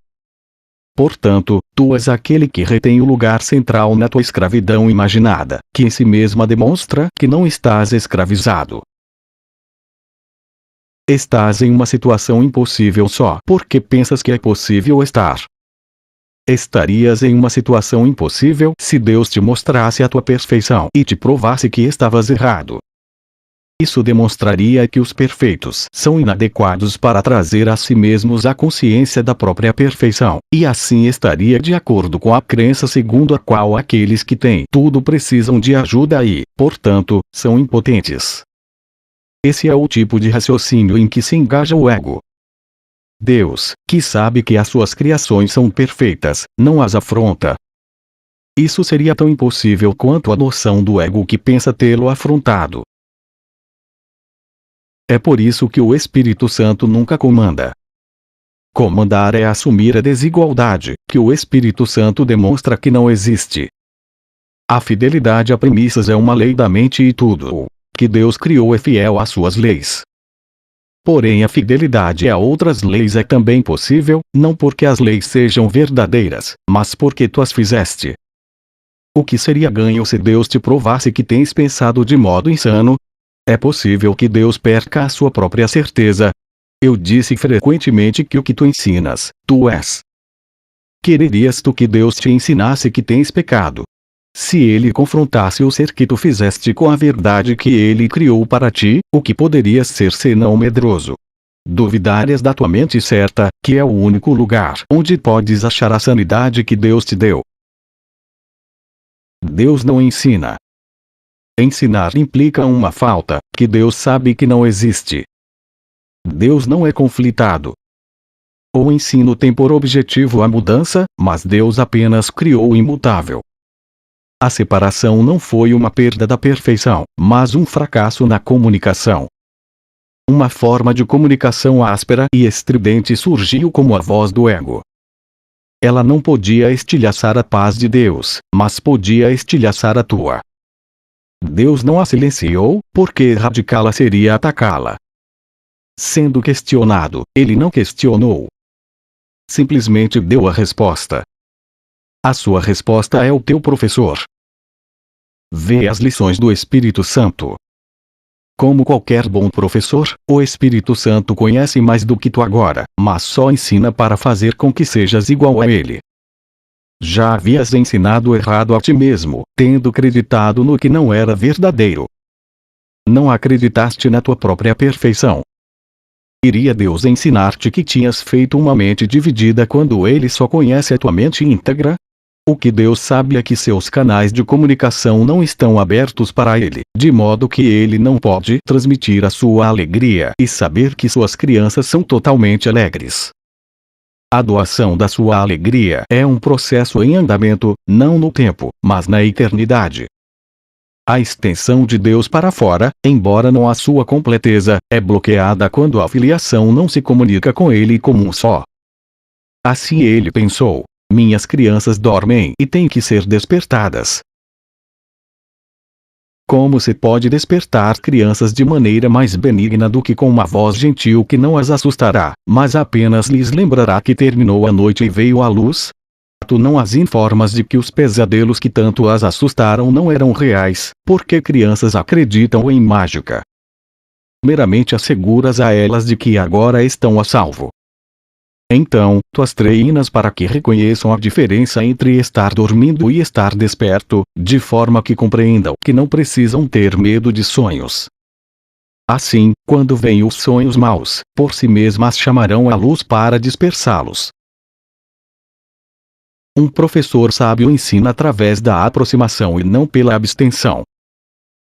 Portanto, tu és aquele que retém o lugar central na tua escravidão imaginada, que em si mesma demonstra que não estás escravizado. Estás em uma situação impossível só porque pensas que é possível estar. Estarias em uma situação impossível se Deus te mostrasse a tua perfeição e te provasse que estavas errado. Isso demonstraria que os perfeitos são inadequados para trazer a si mesmos a consciência da própria perfeição, e assim estaria de acordo com a crença segundo a qual aqueles que têm tudo precisam de ajuda e, portanto, são impotentes. Esse é o tipo de raciocínio em que se engaja o ego. Deus, que sabe que as suas criações são perfeitas, não as afronta. Isso seria tão impossível quanto a noção do ego que pensa tê-lo afrontado. É por isso que o Espírito Santo nunca comanda. Comandar é assumir a desigualdade, que o Espírito Santo demonstra que não existe. A fidelidade a premissas é uma lei da mente e tudo o que Deus criou é fiel às suas leis. Porém a fidelidade a outras leis é também possível, não porque as leis sejam verdadeiras, mas porque tu as fizeste. O que seria ganho se Deus te provasse que tens pensado de modo insano? É possível que Deus perca a sua própria certeza. Eu disse frequentemente que o que tu ensinas, tu és. Quererias tu que Deus te ensinasse que tens pecado? Se ele confrontasse o ser que tu fizeste com a verdade que ele criou para ti, o que poderias ser senão medroso? Duvidarias da tua mente certa, que é o único lugar onde podes achar a sanidade que Deus te deu. Deus não ensina. Ensinar implica uma falta, que Deus sabe que não existe. Deus não é conflitado. O ensino tem por objetivo a mudança, mas Deus apenas criou o imutável. A separação não foi uma perda da perfeição, mas um fracasso na comunicação. Uma forma de comunicação áspera e estridente surgiu como a voz do ego. Ela não podia estilhaçar a paz de Deus, mas podia estilhaçar a tua. Deus não a silenciou, porque erradicá-la seria atacá-la. Sendo questionado, ele não questionou. Simplesmente deu a resposta. A sua resposta é o teu professor. Vê as lições do Espírito Santo. Como qualquer bom professor, o Espírito Santo conhece mais do que tu agora, mas só ensina para fazer com que sejas igual a ele. Já havias ensinado errado a ti mesmo, tendo acreditado no que não era verdadeiro. Não acreditaste na tua própria perfeição. Iria Deus ensinar-te que tinhas feito uma mente dividida quando ele só conhece a tua mente íntegra? O que Deus sabe é que seus canais de comunicação não estão abertos para ele, de modo que ele não pode transmitir a sua alegria e saber que suas crianças são totalmente alegres. A doação da sua alegria é um processo em andamento, não no tempo, mas na eternidade. A extensão de Deus para fora, embora não a sua completeza, é bloqueada quando a filiação não se comunica com ele como um só. Assim ele pensou: minhas crianças dormem e têm que ser despertadas. Como se pode despertar crianças de maneira mais benigna do que com uma voz gentil que não as assustará, mas apenas lhes lembrará que terminou a noite e veio a luz? Tu não as informas de que os pesadelos que tanto as assustaram não eram reais, porque crianças acreditam em mágica. Meramente asseguras a elas de que agora estão a salvo. Então, tu as treinas para que reconheçam a diferença entre estar dormindo e estar desperto, de forma que compreendam que não precisam ter medo de sonhos. Assim, quando vêm os sonhos maus, por si mesmas chamarão à luz para dispersá-los. Um professor sábio ensina através da aproximação e não pela abstenção.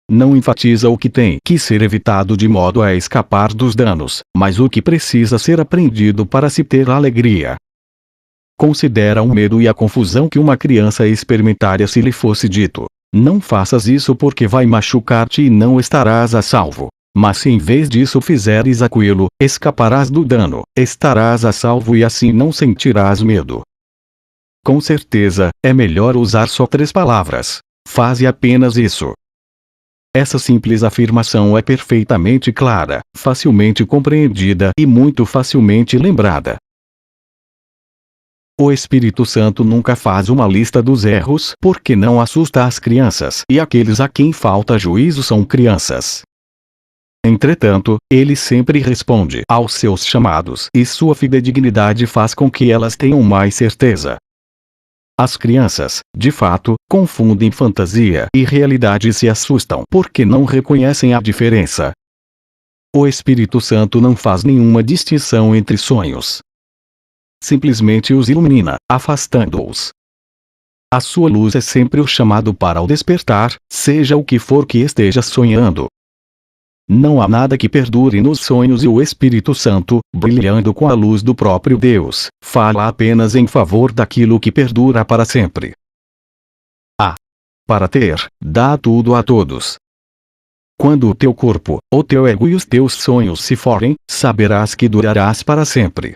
Não enfatiza o que tem que ser evitado de modo a escapar dos danos, mas o que precisa ser aprendido para se ter alegria. Considera o medo e a confusão que uma criança experimentaria se lhe fosse dito: não faças isso porque vai machucar-te e não estarás a salvo. Mas se em vez disso fizeres aquilo, escaparás do dano, estarás a salvo e assim não sentirás medo. Com certeza, é melhor usar só 3 palavras: faze apenas isso. Essa simples afirmação é perfeitamente clara, facilmente compreendida e muito facilmente lembrada. O Espírito Santo nunca faz uma lista dos erros porque não assusta as crianças e aqueles a quem falta juízo são crianças. Entretanto, ele sempre responde aos seus chamados e sua fidedignidade faz com que elas tenham mais certeza. As crianças, de fato, confundem fantasia e realidade e se assustam porque não reconhecem a diferença. O Espírito Santo não faz nenhuma distinção entre sonhos. Simplesmente os ilumina, afastando-os. A sua luz é sempre o chamado para o despertar, seja o que for que esteja sonhando. Não há nada que perdure nos sonhos e o Espírito Santo, brilhando com a luz do próprio Deus, fala apenas em favor daquilo que perdura para sempre. Para ter, dá tudo a todos. Quando o teu corpo, o teu ego e os teus sonhos se forem, saberás que durarás para sempre.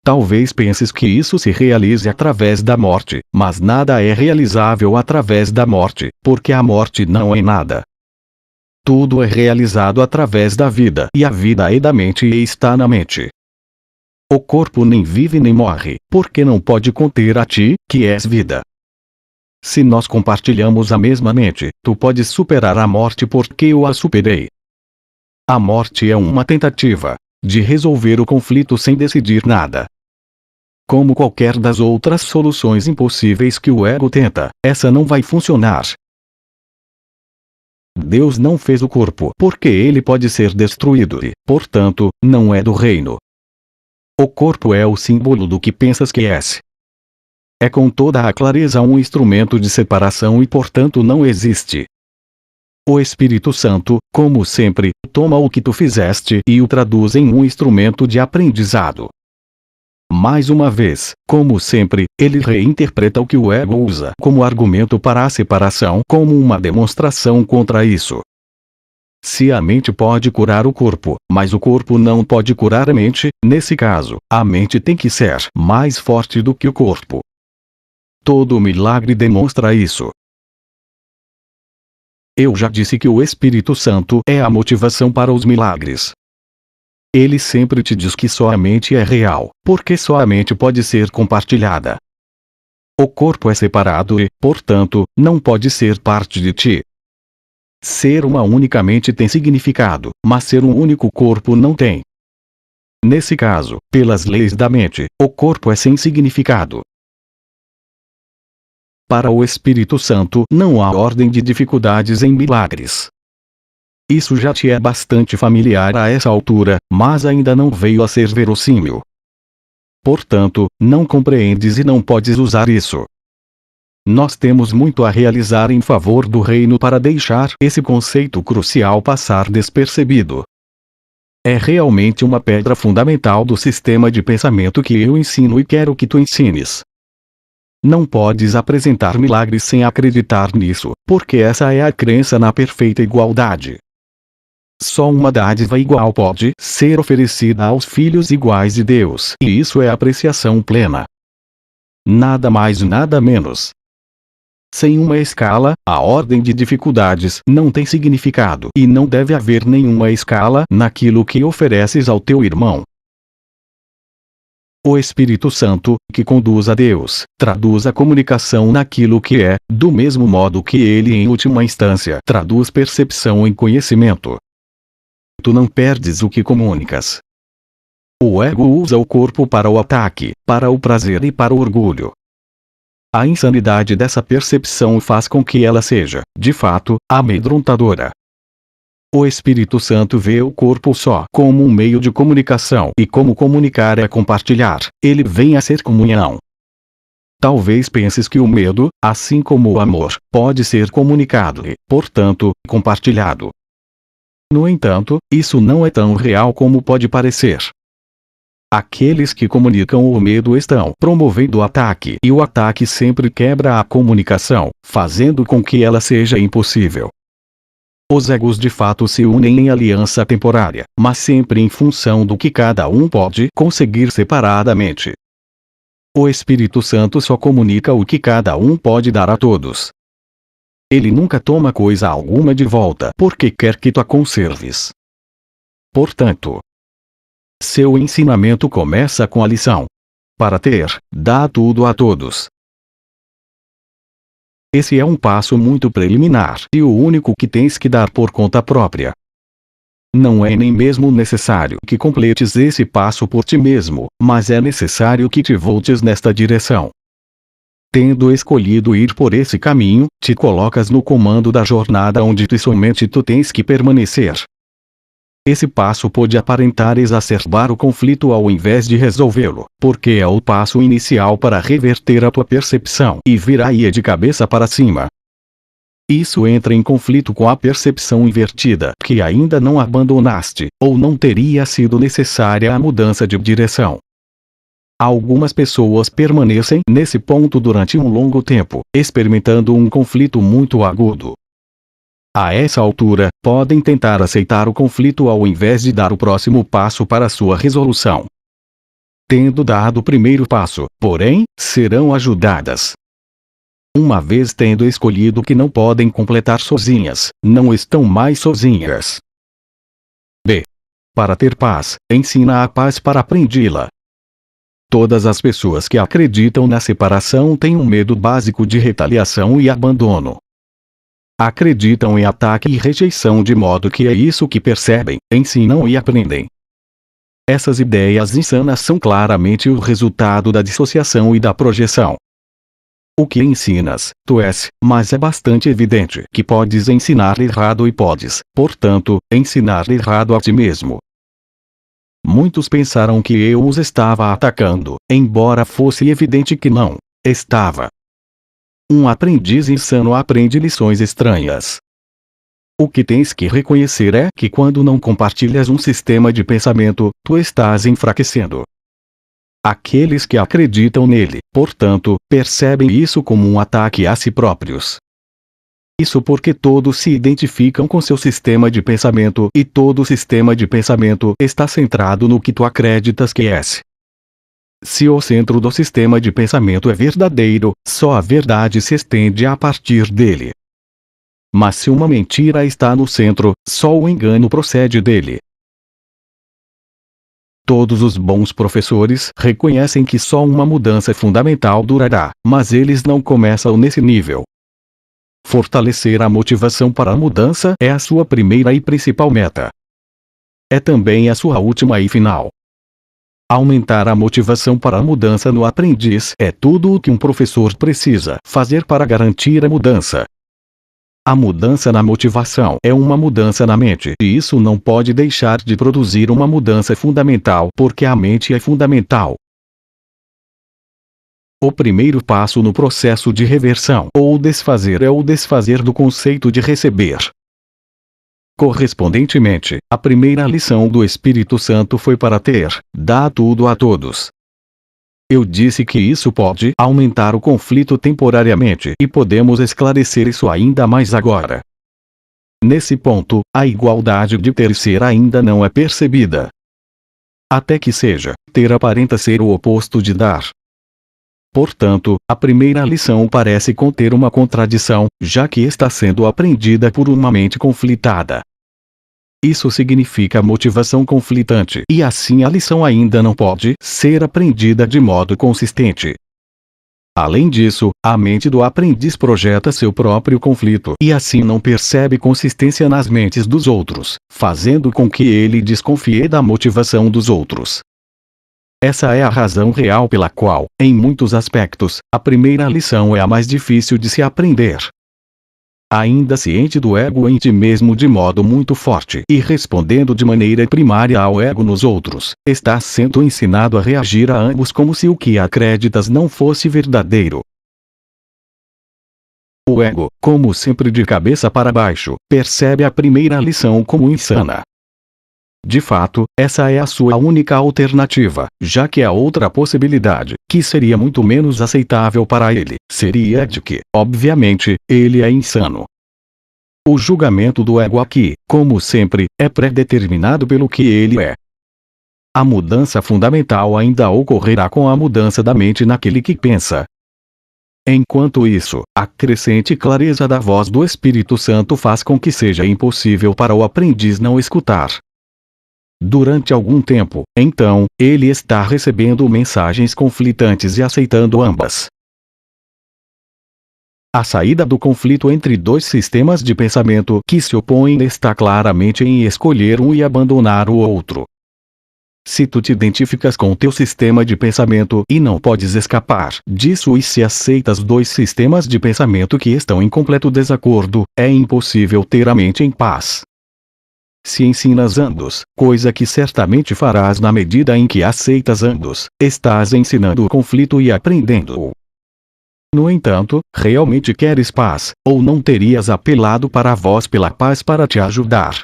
Talvez penses que isso se realize através da morte, mas nada é realizável através da morte, porque a morte não é nada. Tudo é realizado através da vida e a vida é da mente e está na mente. O corpo nem vive nem morre, porque não pode conter a ti, que és vida. Se nós compartilhamos a mesma mente, tu podes superar a morte porque eu a superei. A morte é uma tentativa de resolver o conflito sem decidir nada. Como qualquer das outras soluções impossíveis que o ego tenta, essa não vai funcionar. Deus não fez o corpo porque ele pode ser destruído e, portanto, não é do reino. O corpo é o símbolo do que pensas que és. É com toda a clareza um instrumento de separação e portanto não existe. O Espírito Santo, como sempre, toma o que tu fizeste e o traduz em um instrumento de aprendizado. Mais uma vez, como sempre, ele reinterpreta o que o ego usa como argumento para a separação como uma demonstração contra isso. Se a mente pode curar o corpo, mas o corpo não pode curar a mente, nesse caso, a mente tem que ser mais forte do que o corpo. Todo milagre demonstra isso. Eu já disse que o Espírito Santo é a motivação para os milagres. Ele sempre te diz que só a mente é real, porque só a mente pode ser compartilhada. O corpo é separado e, portanto, não pode ser parte de ti. Ser uma única mente tem significado, mas ser um único corpo não tem. Nesse caso, pelas leis da mente, o corpo é sem significado. Para o Espírito Santo não há ordem de dificuldades em milagres. Isso já te é bastante familiar a essa altura, mas ainda não veio a ser verossímil. Portanto, não compreendes e não podes usar isso. Nós temos muito a realizar em favor do reino para deixar esse conceito crucial passar despercebido. É realmente uma pedra fundamental do sistema de pensamento que eu ensino e quero que tu ensines. Não podes apresentar milagres sem acreditar nisso, porque essa é a crença na perfeita igualdade. Só uma dádiva igual pode ser oferecida aos filhos iguais de Deus, e isso é apreciação plena. Nada mais e nada menos. Sem uma escala, a ordem de dificuldades não tem significado e não deve haver nenhuma escala naquilo que ofereces ao teu irmão. O Espírito Santo, que conduz a Deus, traduz a comunicação naquilo que é, do mesmo modo que ele em última instância traduz percepção em conhecimento. Tu não perdes o que comunicas. O ego usa o corpo para o ataque, para o prazer e para o orgulho. A insanidade dessa percepção faz com que ela seja, de fato, amedrontadora. O Espírito Santo vê o corpo só como um meio de comunicação, e como comunicar é compartilhar, ele vem a ser comunhão. Talvez penses que o medo, assim como o amor, pode ser comunicado e, portanto, compartilhado. No entanto, isso não é tão real como pode parecer. Aqueles que comunicam o medo estão promovendo o ataque, e o ataque sempre quebra a comunicação, fazendo com que ela seja impossível. Os egos de fato se unem em aliança temporária, mas sempre em função do que cada um pode conseguir separadamente. O Espírito Santo só comunica o que cada um pode dar a todos. Ele nunca toma coisa alguma de volta porque quer que tu a conserves. Portanto, seu ensinamento começa com a lição: para ter, dá tudo a todos. Esse é um passo muito preliminar e o único que tens que dar por conta própria. Não é nem mesmo necessário que completes esse passo por ti mesmo, mas é necessário que te voltes nesta direção. Tendo escolhido ir por esse caminho, te colocas no comando da jornada onde somente tu tens que permanecer. Esse passo pode aparentar exacerbar o conflito ao invés de resolvê-lo, porque é o passo inicial para reverter a tua percepção e virar de cabeça para cima. Isso entra em conflito com a percepção invertida que ainda não abandonaste, ou não teria sido necessária a mudança de direção. Algumas pessoas permanecem nesse ponto durante um longo tempo, experimentando um conflito muito agudo. A essa altura, podem tentar aceitar o conflito ao invés de dar o próximo passo para sua resolução. Tendo dado o primeiro passo, porém, serão ajudadas. Uma vez tendo escolhido que não podem completar sozinhas, não estão mais sozinhas. B. Para ter paz, ensina a paz para aprendi-la. Todas as pessoas que acreditam na separação têm um medo básico de retaliação e abandono. Acreditam em ataque e rejeição de modo que é isso que percebem, ensinam e aprendem. Essas ideias insanas são claramente o resultado da dissociação e da projeção. O que ensinas, tu és, mas é bastante evidente que podes ensinar errado e podes, portanto, ensinar errado a ti mesmo. Muitos pensaram que eu os estava atacando, embora fosse evidente que não estava. Um aprendiz insano aprende lições estranhas. O que tens que reconhecer é que quando não compartilhas um sistema de pensamento, tu estás enfraquecendo. Aqueles que acreditam nele, portanto, percebem isso como um ataque a si próprios. Isso porque todos se identificam com seu sistema de pensamento e todo sistema de pensamento está centrado no que tu acreditas que és. Se o centro do sistema de pensamento é verdadeiro, só a verdade se estende a partir dele. Mas se uma mentira está no centro, só o engano procede dele. Todos os bons professores reconhecem que só uma mudança fundamental durará, mas eles não começam nesse nível. Fortalecer a motivação para a mudança é a sua primeira e principal meta. É também a sua última e final. Aumentar a motivação para a mudança no aprendiz é tudo o que um professor precisa fazer para garantir a mudança. A mudança na motivação é uma mudança na mente, e isso não pode deixar de produzir uma mudança fundamental, porque a mente é fundamental. O primeiro passo no processo de reversão ou desfazer é o desfazer do conceito de receber. Correspondentemente, a primeira lição do Espírito Santo foi para ter, dá tudo a todos. eu disse que isso pode aumentar o conflito temporariamente e podemos esclarecer isso ainda mais agora. Nesse ponto, a igualdade de ter e ser ainda não é percebida. Até que seja, ter aparenta ser o oposto de dar. Portanto, a primeira lição parece conter uma contradição, já que está sendo aprendida por uma mente conflitada. Isso significa motivação conflitante e assim a lição ainda não pode ser aprendida de modo consistente. Além disso, a mente do aprendiz projeta seu próprio conflito e assim não percebe consistência nas mentes dos outros, fazendo com que ele desconfie da motivação dos outros. Essa é a razão real pela qual, em muitos aspectos, a primeira lição é a mais difícil de se aprender. Ainda ciente do ego em ti mesmo de modo muito forte e respondendo de maneira primária ao ego nos outros, estás sendo ensinado a reagir a ambos como se o que acreditas não fosse verdadeiro. O ego, como sempre de cabeça para baixo, percebe a primeira lição como insana. De fato, essa é a sua única alternativa, já que a outra possibilidade, que seria muito menos aceitável para ele, seria a de que, obviamente, ele é insano. O julgamento do ego aqui, como sempre, é predeterminado pelo que ele é. A mudança fundamental ainda ocorrerá com a mudança da mente naquele que pensa. Enquanto isso, a crescente clareza da voz do Espírito Santo faz com que seja impossível para o aprendiz não escutar. Durante algum tempo, então, ele está recebendo mensagens conflitantes e aceitando ambas. A saída do conflito entre dois sistemas de pensamento que se opõem está claramente em escolher um e abandonar o outro. Se tu te identificas com teu sistema de pensamento e não podes escapar disso e se aceitas dois sistemas de pensamento que estão em completo desacordo, é impossível ter a mente em paz. Se ensinas ambos, coisa que certamente farás na medida em que aceitas ambos, estás ensinando o conflito e aprendendo-o. No entanto, realmente queres paz, ou não terias apelado para a voz pela paz para te ajudar?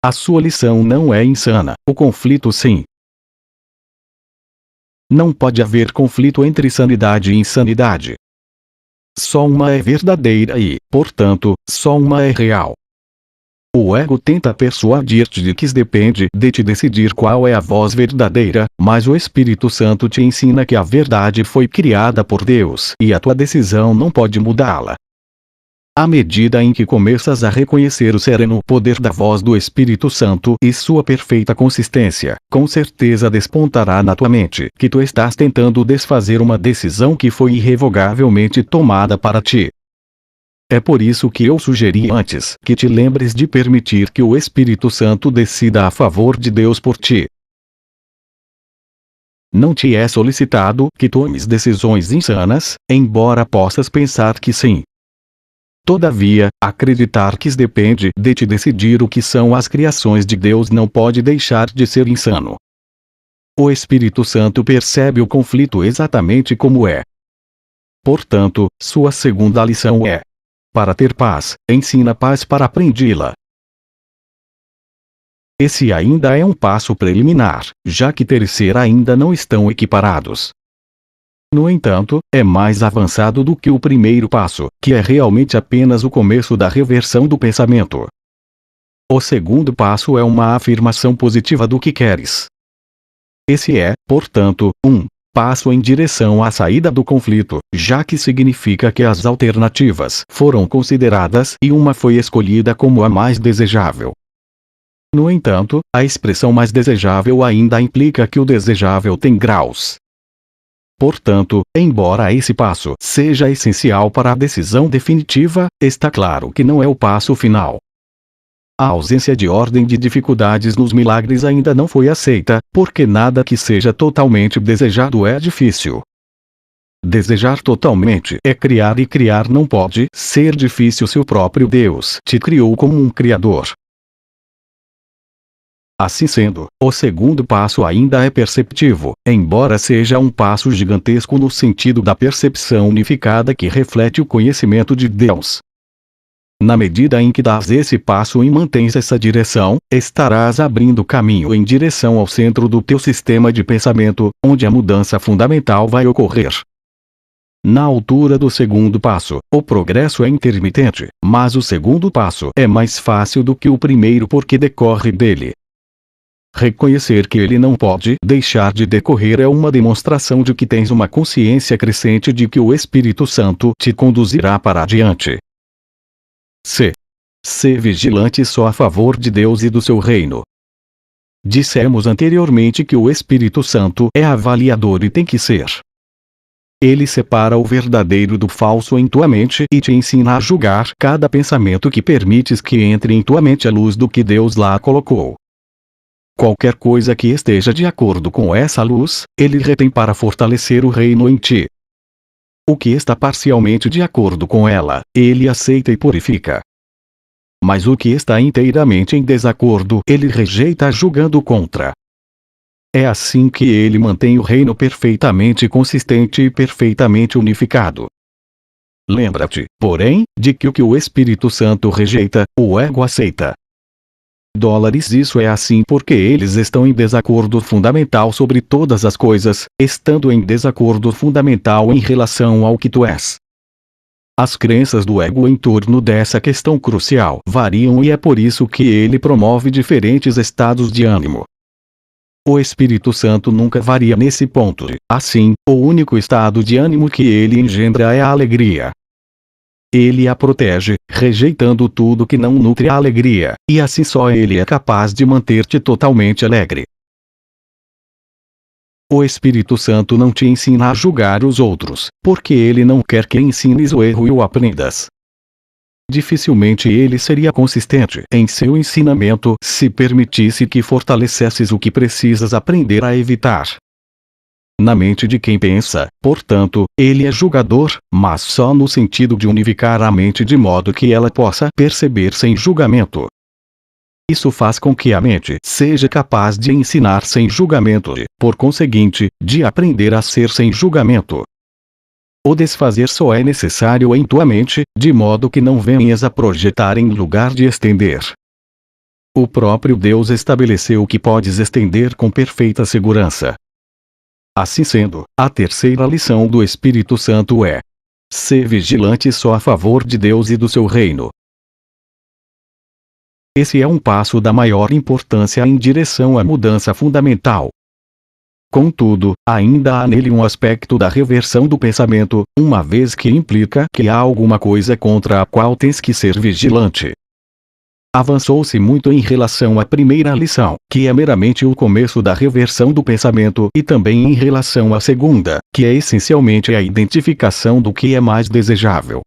A sua lição não é insana, o conflito sim. Não pode haver conflito entre sanidade e insanidade. Só uma é verdadeira e, portanto, só uma é real. O ego tenta persuadir-te de que depende de te decidir qual é a voz verdadeira, mas o Espírito Santo te ensina que a verdade foi criada por Deus e a tua decisão não pode mudá-la. À medida em que começas a reconhecer o sereno poder da voz do Espírito Santo e sua perfeita consistência, com certeza despontará na tua mente que tu estás tentando desfazer uma decisão que foi irrevogavelmente tomada para ti. É por isso que eu sugeri antes que te lembres de permitir que o Espírito Santo decida a favor de Deus por ti. Não te é solicitado que tomes decisões insanas, embora possas pensar que sim. Todavia, acreditar que depende de te decidir o que são as criações de Deus não pode deixar de ser insano. O Espírito Santo percebe o conflito exatamente como é. Portanto, sua segunda lição é: para ter paz, ensina paz para aprendi-la. Esse ainda é um passo preliminar, já que ter e ser ainda não estão equiparados. No entanto, é mais avançado do que o primeiro passo, que é realmente apenas o começo da reversão do pensamento. O segundo passo é uma afirmação positiva do que queres. Esse é, portanto, um passo em direção à saída do conflito, já que significa que as alternativas foram consideradas e uma foi escolhida como a mais desejável. No entanto, a expressão mais desejável ainda implica que o desejável tem graus. Portanto, embora esse passo seja essencial para a decisão definitiva, está claro que não é o passo final. A ausência de ordem de dificuldades nos milagres ainda não foi aceita, porque nada que seja totalmente desejado é difícil. Desejar totalmente é criar e criar não pode ser difícil se o próprio Deus te criou como um criador. Assim sendo, o segundo passo ainda é perceptivo, embora seja um passo gigantesco no sentido da percepção unificada que reflete o conhecimento de Deus. na medida em que dás esse passo e mantens essa direção, estarás abrindo caminho em direção ao centro do teu sistema de pensamento, onde a mudança fundamental vai ocorrer. Na altura do segundo passo, o progresso é intermitente, mas o segundo passo é mais fácil do que o primeiro porque decorre dele. Reconhecer que ele não pode deixar de decorrer é uma demonstração de que tens uma consciência crescente de que o Espírito Santo te conduzirá para adiante. Ser vigilante só a favor de Deus e do seu reino. Dissemos anteriormente que o Espírito Santo é avaliador e tem que ser. Ele separa o verdadeiro do falso em tua mente e te ensina a julgar cada pensamento que permites que entre em tua mente à luz do que Deus lá colocou. Qualquer coisa que esteja de acordo com essa luz, ele retém para fortalecer o reino em ti. O que está parcialmente de acordo com ela, ele aceita e purifica. Mas o que está inteiramente em desacordo, ele rejeita julgando contra. É assim que ele mantém o reino perfeitamente consistente e perfeitamente unificado. Lembra-te, porém, de que o que o Espírito Santo rejeita, o ego aceita. Isso é assim porque eles estão em desacordo fundamental sobre todas as coisas, estando em desacordo fundamental em relação ao que tu és. As crenças do ego em torno dessa questão crucial variam e é por isso que ele promove diferentes estados de ânimo. O Espírito Santo nunca varia nesse ponto. Assim, o único estado de ânimo que ele engendra é a alegria. Ele a protege, rejeitando tudo que não nutre a alegria, e assim só ele é capaz de manter-te totalmente alegre. O Espírito Santo não te ensina a julgar os outros, porque ele não quer que ensines o erro e o aprendas. Dificilmente ele seria consistente em seu ensinamento se permitisse que fortalecesses o que precisas aprender a evitar. Na mente de quem pensa, portanto, ele é julgador, mas só no sentido de unificar a mente de modo que ela possa perceber sem julgamento. Isso faz com que a mente seja capaz de ensinar sem julgamento e, por conseguinte, de aprender a ser sem julgamento. O desfazer só é necessário em tua mente, de modo que não venhas a projetar em lugar de estender. O próprio Deus estabeleceu que podes estender com perfeita segurança. Assim sendo, a terceira lição do Espírito Santo é: ser vigilante só a favor de Deus e do seu reino. Esse é um passo da maior importância em direção à mudança fundamental. Contudo, ainda há nele um aspecto da reversão do pensamento, uma vez que implica que há alguma coisa contra a qual tens que ser vigilante. Avançou-se muito em relação à primeira lição, que é meramente o começo da reversão do pensamento, e também em relação à segunda, que é essencialmente a identificação do que é mais desejável.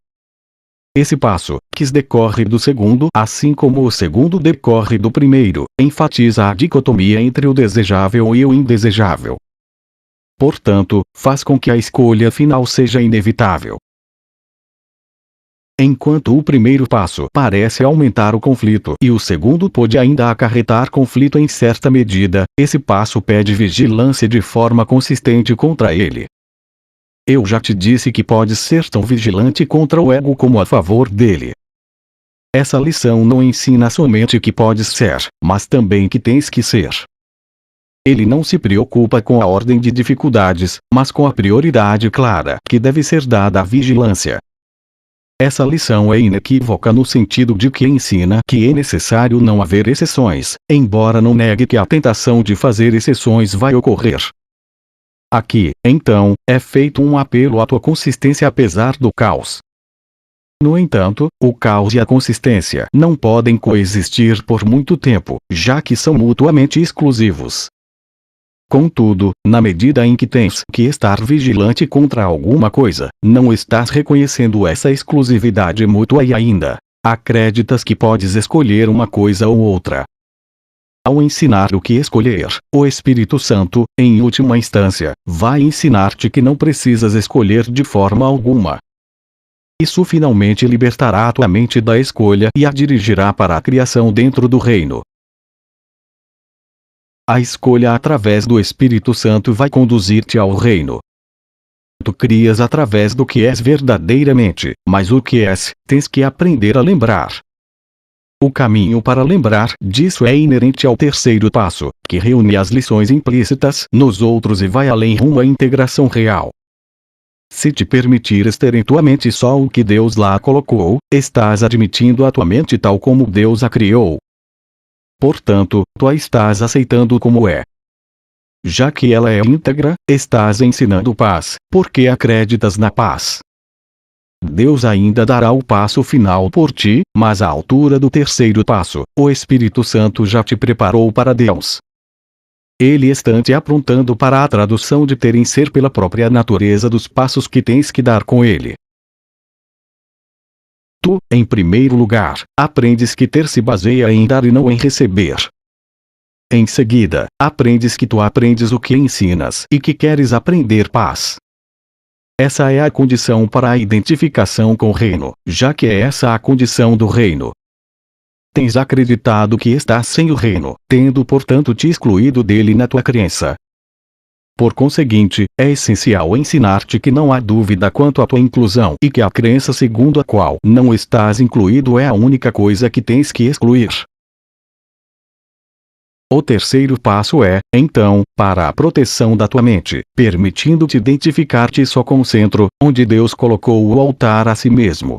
Esse passo, que decorre do segundo, assim como o segundo decorre do primeiro, enfatiza a dicotomia entre o desejável e o indesejável. Portanto, faz com que a escolha final seja inevitável. Enquanto o primeiro passo parece aumentar o conflito e o segundo pode ainda acarretar conflito em certa medida, esse passo pede vigilância de forma consistente contra ele. Eu já te disse que podes ser tão vigilante contra o ego como a favor dele. Essa lição não ensina somente que podes ser, mas também que tens que ser. Ele não se preocupa com a ordem de dificuldades, mas com a prioridade clara que deve ser dada à vigilância. Essa lição é inequívoca no sentido de que ensina que é necessário não haver exceções, embora não negue que a tentação de fazer exceções vai ocorrer. Aqui, então, é feito um apelo à tua consistência apesar do caos. No entanto, o caos e a consistência não podem coexistir por muito tempo, já que são mutuamente exclusivos. Contudo, na medida em que tens que estar vigilante contra alguma coisa, não estás reconhecendo essa exclusividade mútua e ainda acreditas que podes escolher uma coisa ou outra. Ao ensinar o que escolher, o Espírito Santo, em última instância, vai ensinar-te que não precisas escolher de forma alguma. Isso finalmente libertará a tua mente da escolha e a dirigirá para a criação dentro do reino. A escolha através do Espírito Santo vai conduzir-te ao reino. Tu crias através do que és verdadeiramente, mas o que és, tens que aprender a lembrar. O caminho para lembrar disso é inerente ao terceiro passo, que reúne as lições implícitas nos outros e vai além rumo à integração real. Se te permitires ter em tua mente só o que Deus lá colocou, estás admitindo a tua mente tal como Deus a criou. Portanto, tu a estás aceitando como é. Já que ela é íntegra, estás ensinando paz, porque acreditas na paz. Deus ainda dará o passo final por ti, mas à altura do terceiro passo, o Espírito Santo já te preparou para Deus. Ele está te aprontando para a tradução de ter em ser pela própria natureza dos passos que tens que dar com ele. Tu, em primeiro lugar, aprendes que ter se baseia em dar e não em receber. Em seguida, aprendes que tu aprendes o que ensinas e que queres aprender paz. Essa é a condição para a identificação com o reino, já que é essa a condição do reino. Tens acreditado que estás sem o reino, tendo portanto te excluído dele na tua crença. Por conseguinte, é essencial ensinar-te que não há dúvida quanto à tua inclusão e que a crença segundo a qual não estás incluído é a única coisa que tens que excluir. O terceiro passo é, então, para a proteção da tua mente, permitindo-te identificar-te só com o centro, onde Deus colocou o altar a si mesmo.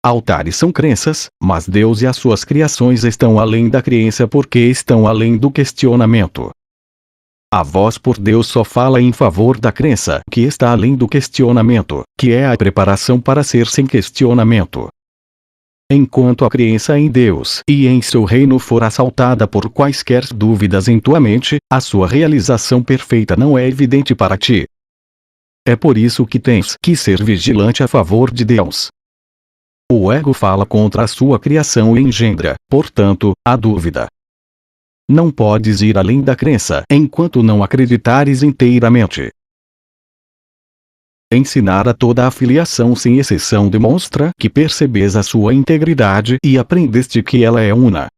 Altares são crenças, mas Deus e as suas criações estão além da crença porque estão além do questionamento. A voz por Deus só fala em favor da crença que está além do questionamento, que é a preparação para ser sem questionamento. Enquanto a crença em Deus e em seu reino for assaltada por quaisquer dúvidas em tua mente, a sua realização perfeita não é evidente para ti. É por isso que tens que ser vigilante a favor de Deus. O ego fala contra a sua criação e engendra, portanto, a dúvida. Não podes ir além da crença enquanto não acreditares inteiramente. Ensinar a toda a filiação sem exceção demonstra que percebes a sua integridade e aprendeste que ela é una.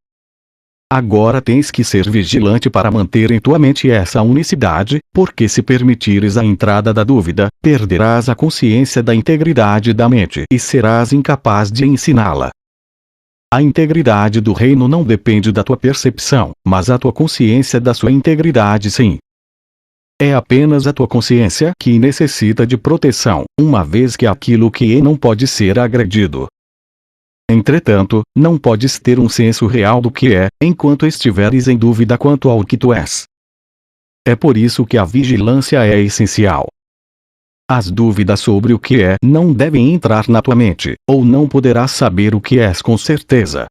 Agora tens que ser vigilante para manter em tua mente essa unicidade, porque se permitires a entrada da dúvida, perderás a consciência da integridade da mente e serás incapaz de ensiná-la. A integridade do reino não depende da tua percepção, mas a tua consciência da sua integridade sim. É apenas a tua consciência que necessita de proteção, uma vez que aquilo que é não pode ser agredido. Entretanto, não podes ter um senso real do que é, enquanto estiveres em dúvida quanto ao que tu és. É por isso que a vigilância é essencial. As dúvidas sobre o que é não devem entrar na tua mente, ou não poderás saber o que és com certeza.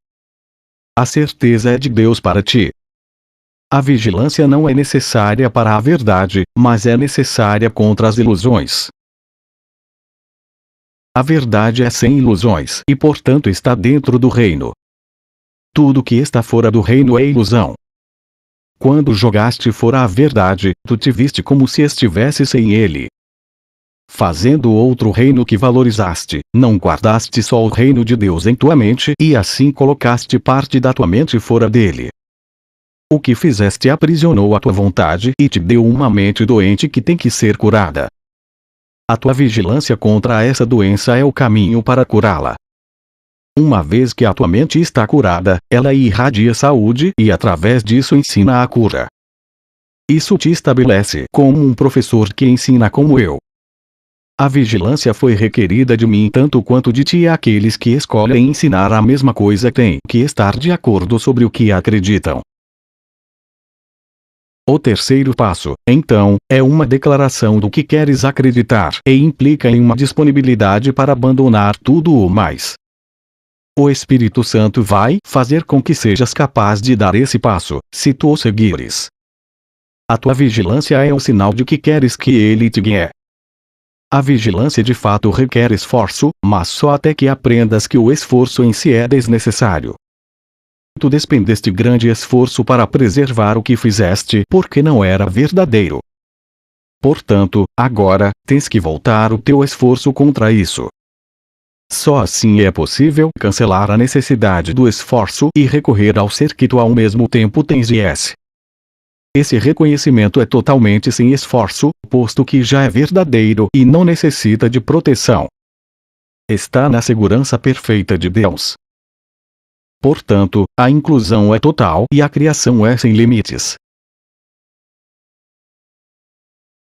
A certeza é de Deus para ti. A vigilância não é necessária para a verdade, mas é necessária contra as ilusões. A verdade é sem ilusões e portanto está dentro do reino. Tudo que está fora do reino é ilusão. Quando jogaste fora a verdade, tu te viste como se estivesse sem ele. Fazendo outro reino que valorizaste, não guardaste só o reino de Deus em tua mente e assim colocaste parte da tua mente fora dele. O que fizeste aprisionou a tua vontade e te deu uma mente doente que tem que ser curada. A tua vigilância contra essa doença é o caminho para curá-la. Uma vez que a tua mente está curada, ela irradia saúde e através disso ensina a cura. Isso te estabelece como um professor que ensina como eu. A vigilância foi requerida de mim tanto quanto de ti e aqueles que escolhem ensinar a mesma coisa têm que estar de acordo sobre o que acreditam. O terceiro passo, então, é uma declaração do que queres acreditar e implica em uma disponibilidade para abandonar tudo o mais. O Espírito Santo vai fazer com que sejas capaz de dar esse passo, se tu o seguires. A tua vigilância é um sinal de que queres que ele te guie. A vigilância de fato requer esforço, mas só até que aprendas que o esforço em si é desnecessário. Tu despendeste grande esforço para preservar o que fizeste porque não era verdadeiro. Portanto, agora, tens que voltar o teu esforço contra isso. Só assim é possível cancelar a necessidade do esforço e recorrer ao ser que tu ao mesmo tempo tens e és. Esse reconhecimento é totalmente sem esforço, posto que já é verdadeiro e não necessita de proteção. Está na segurança perfeita de Deus. Portanto, a inclusão é total e a criação é sem limites.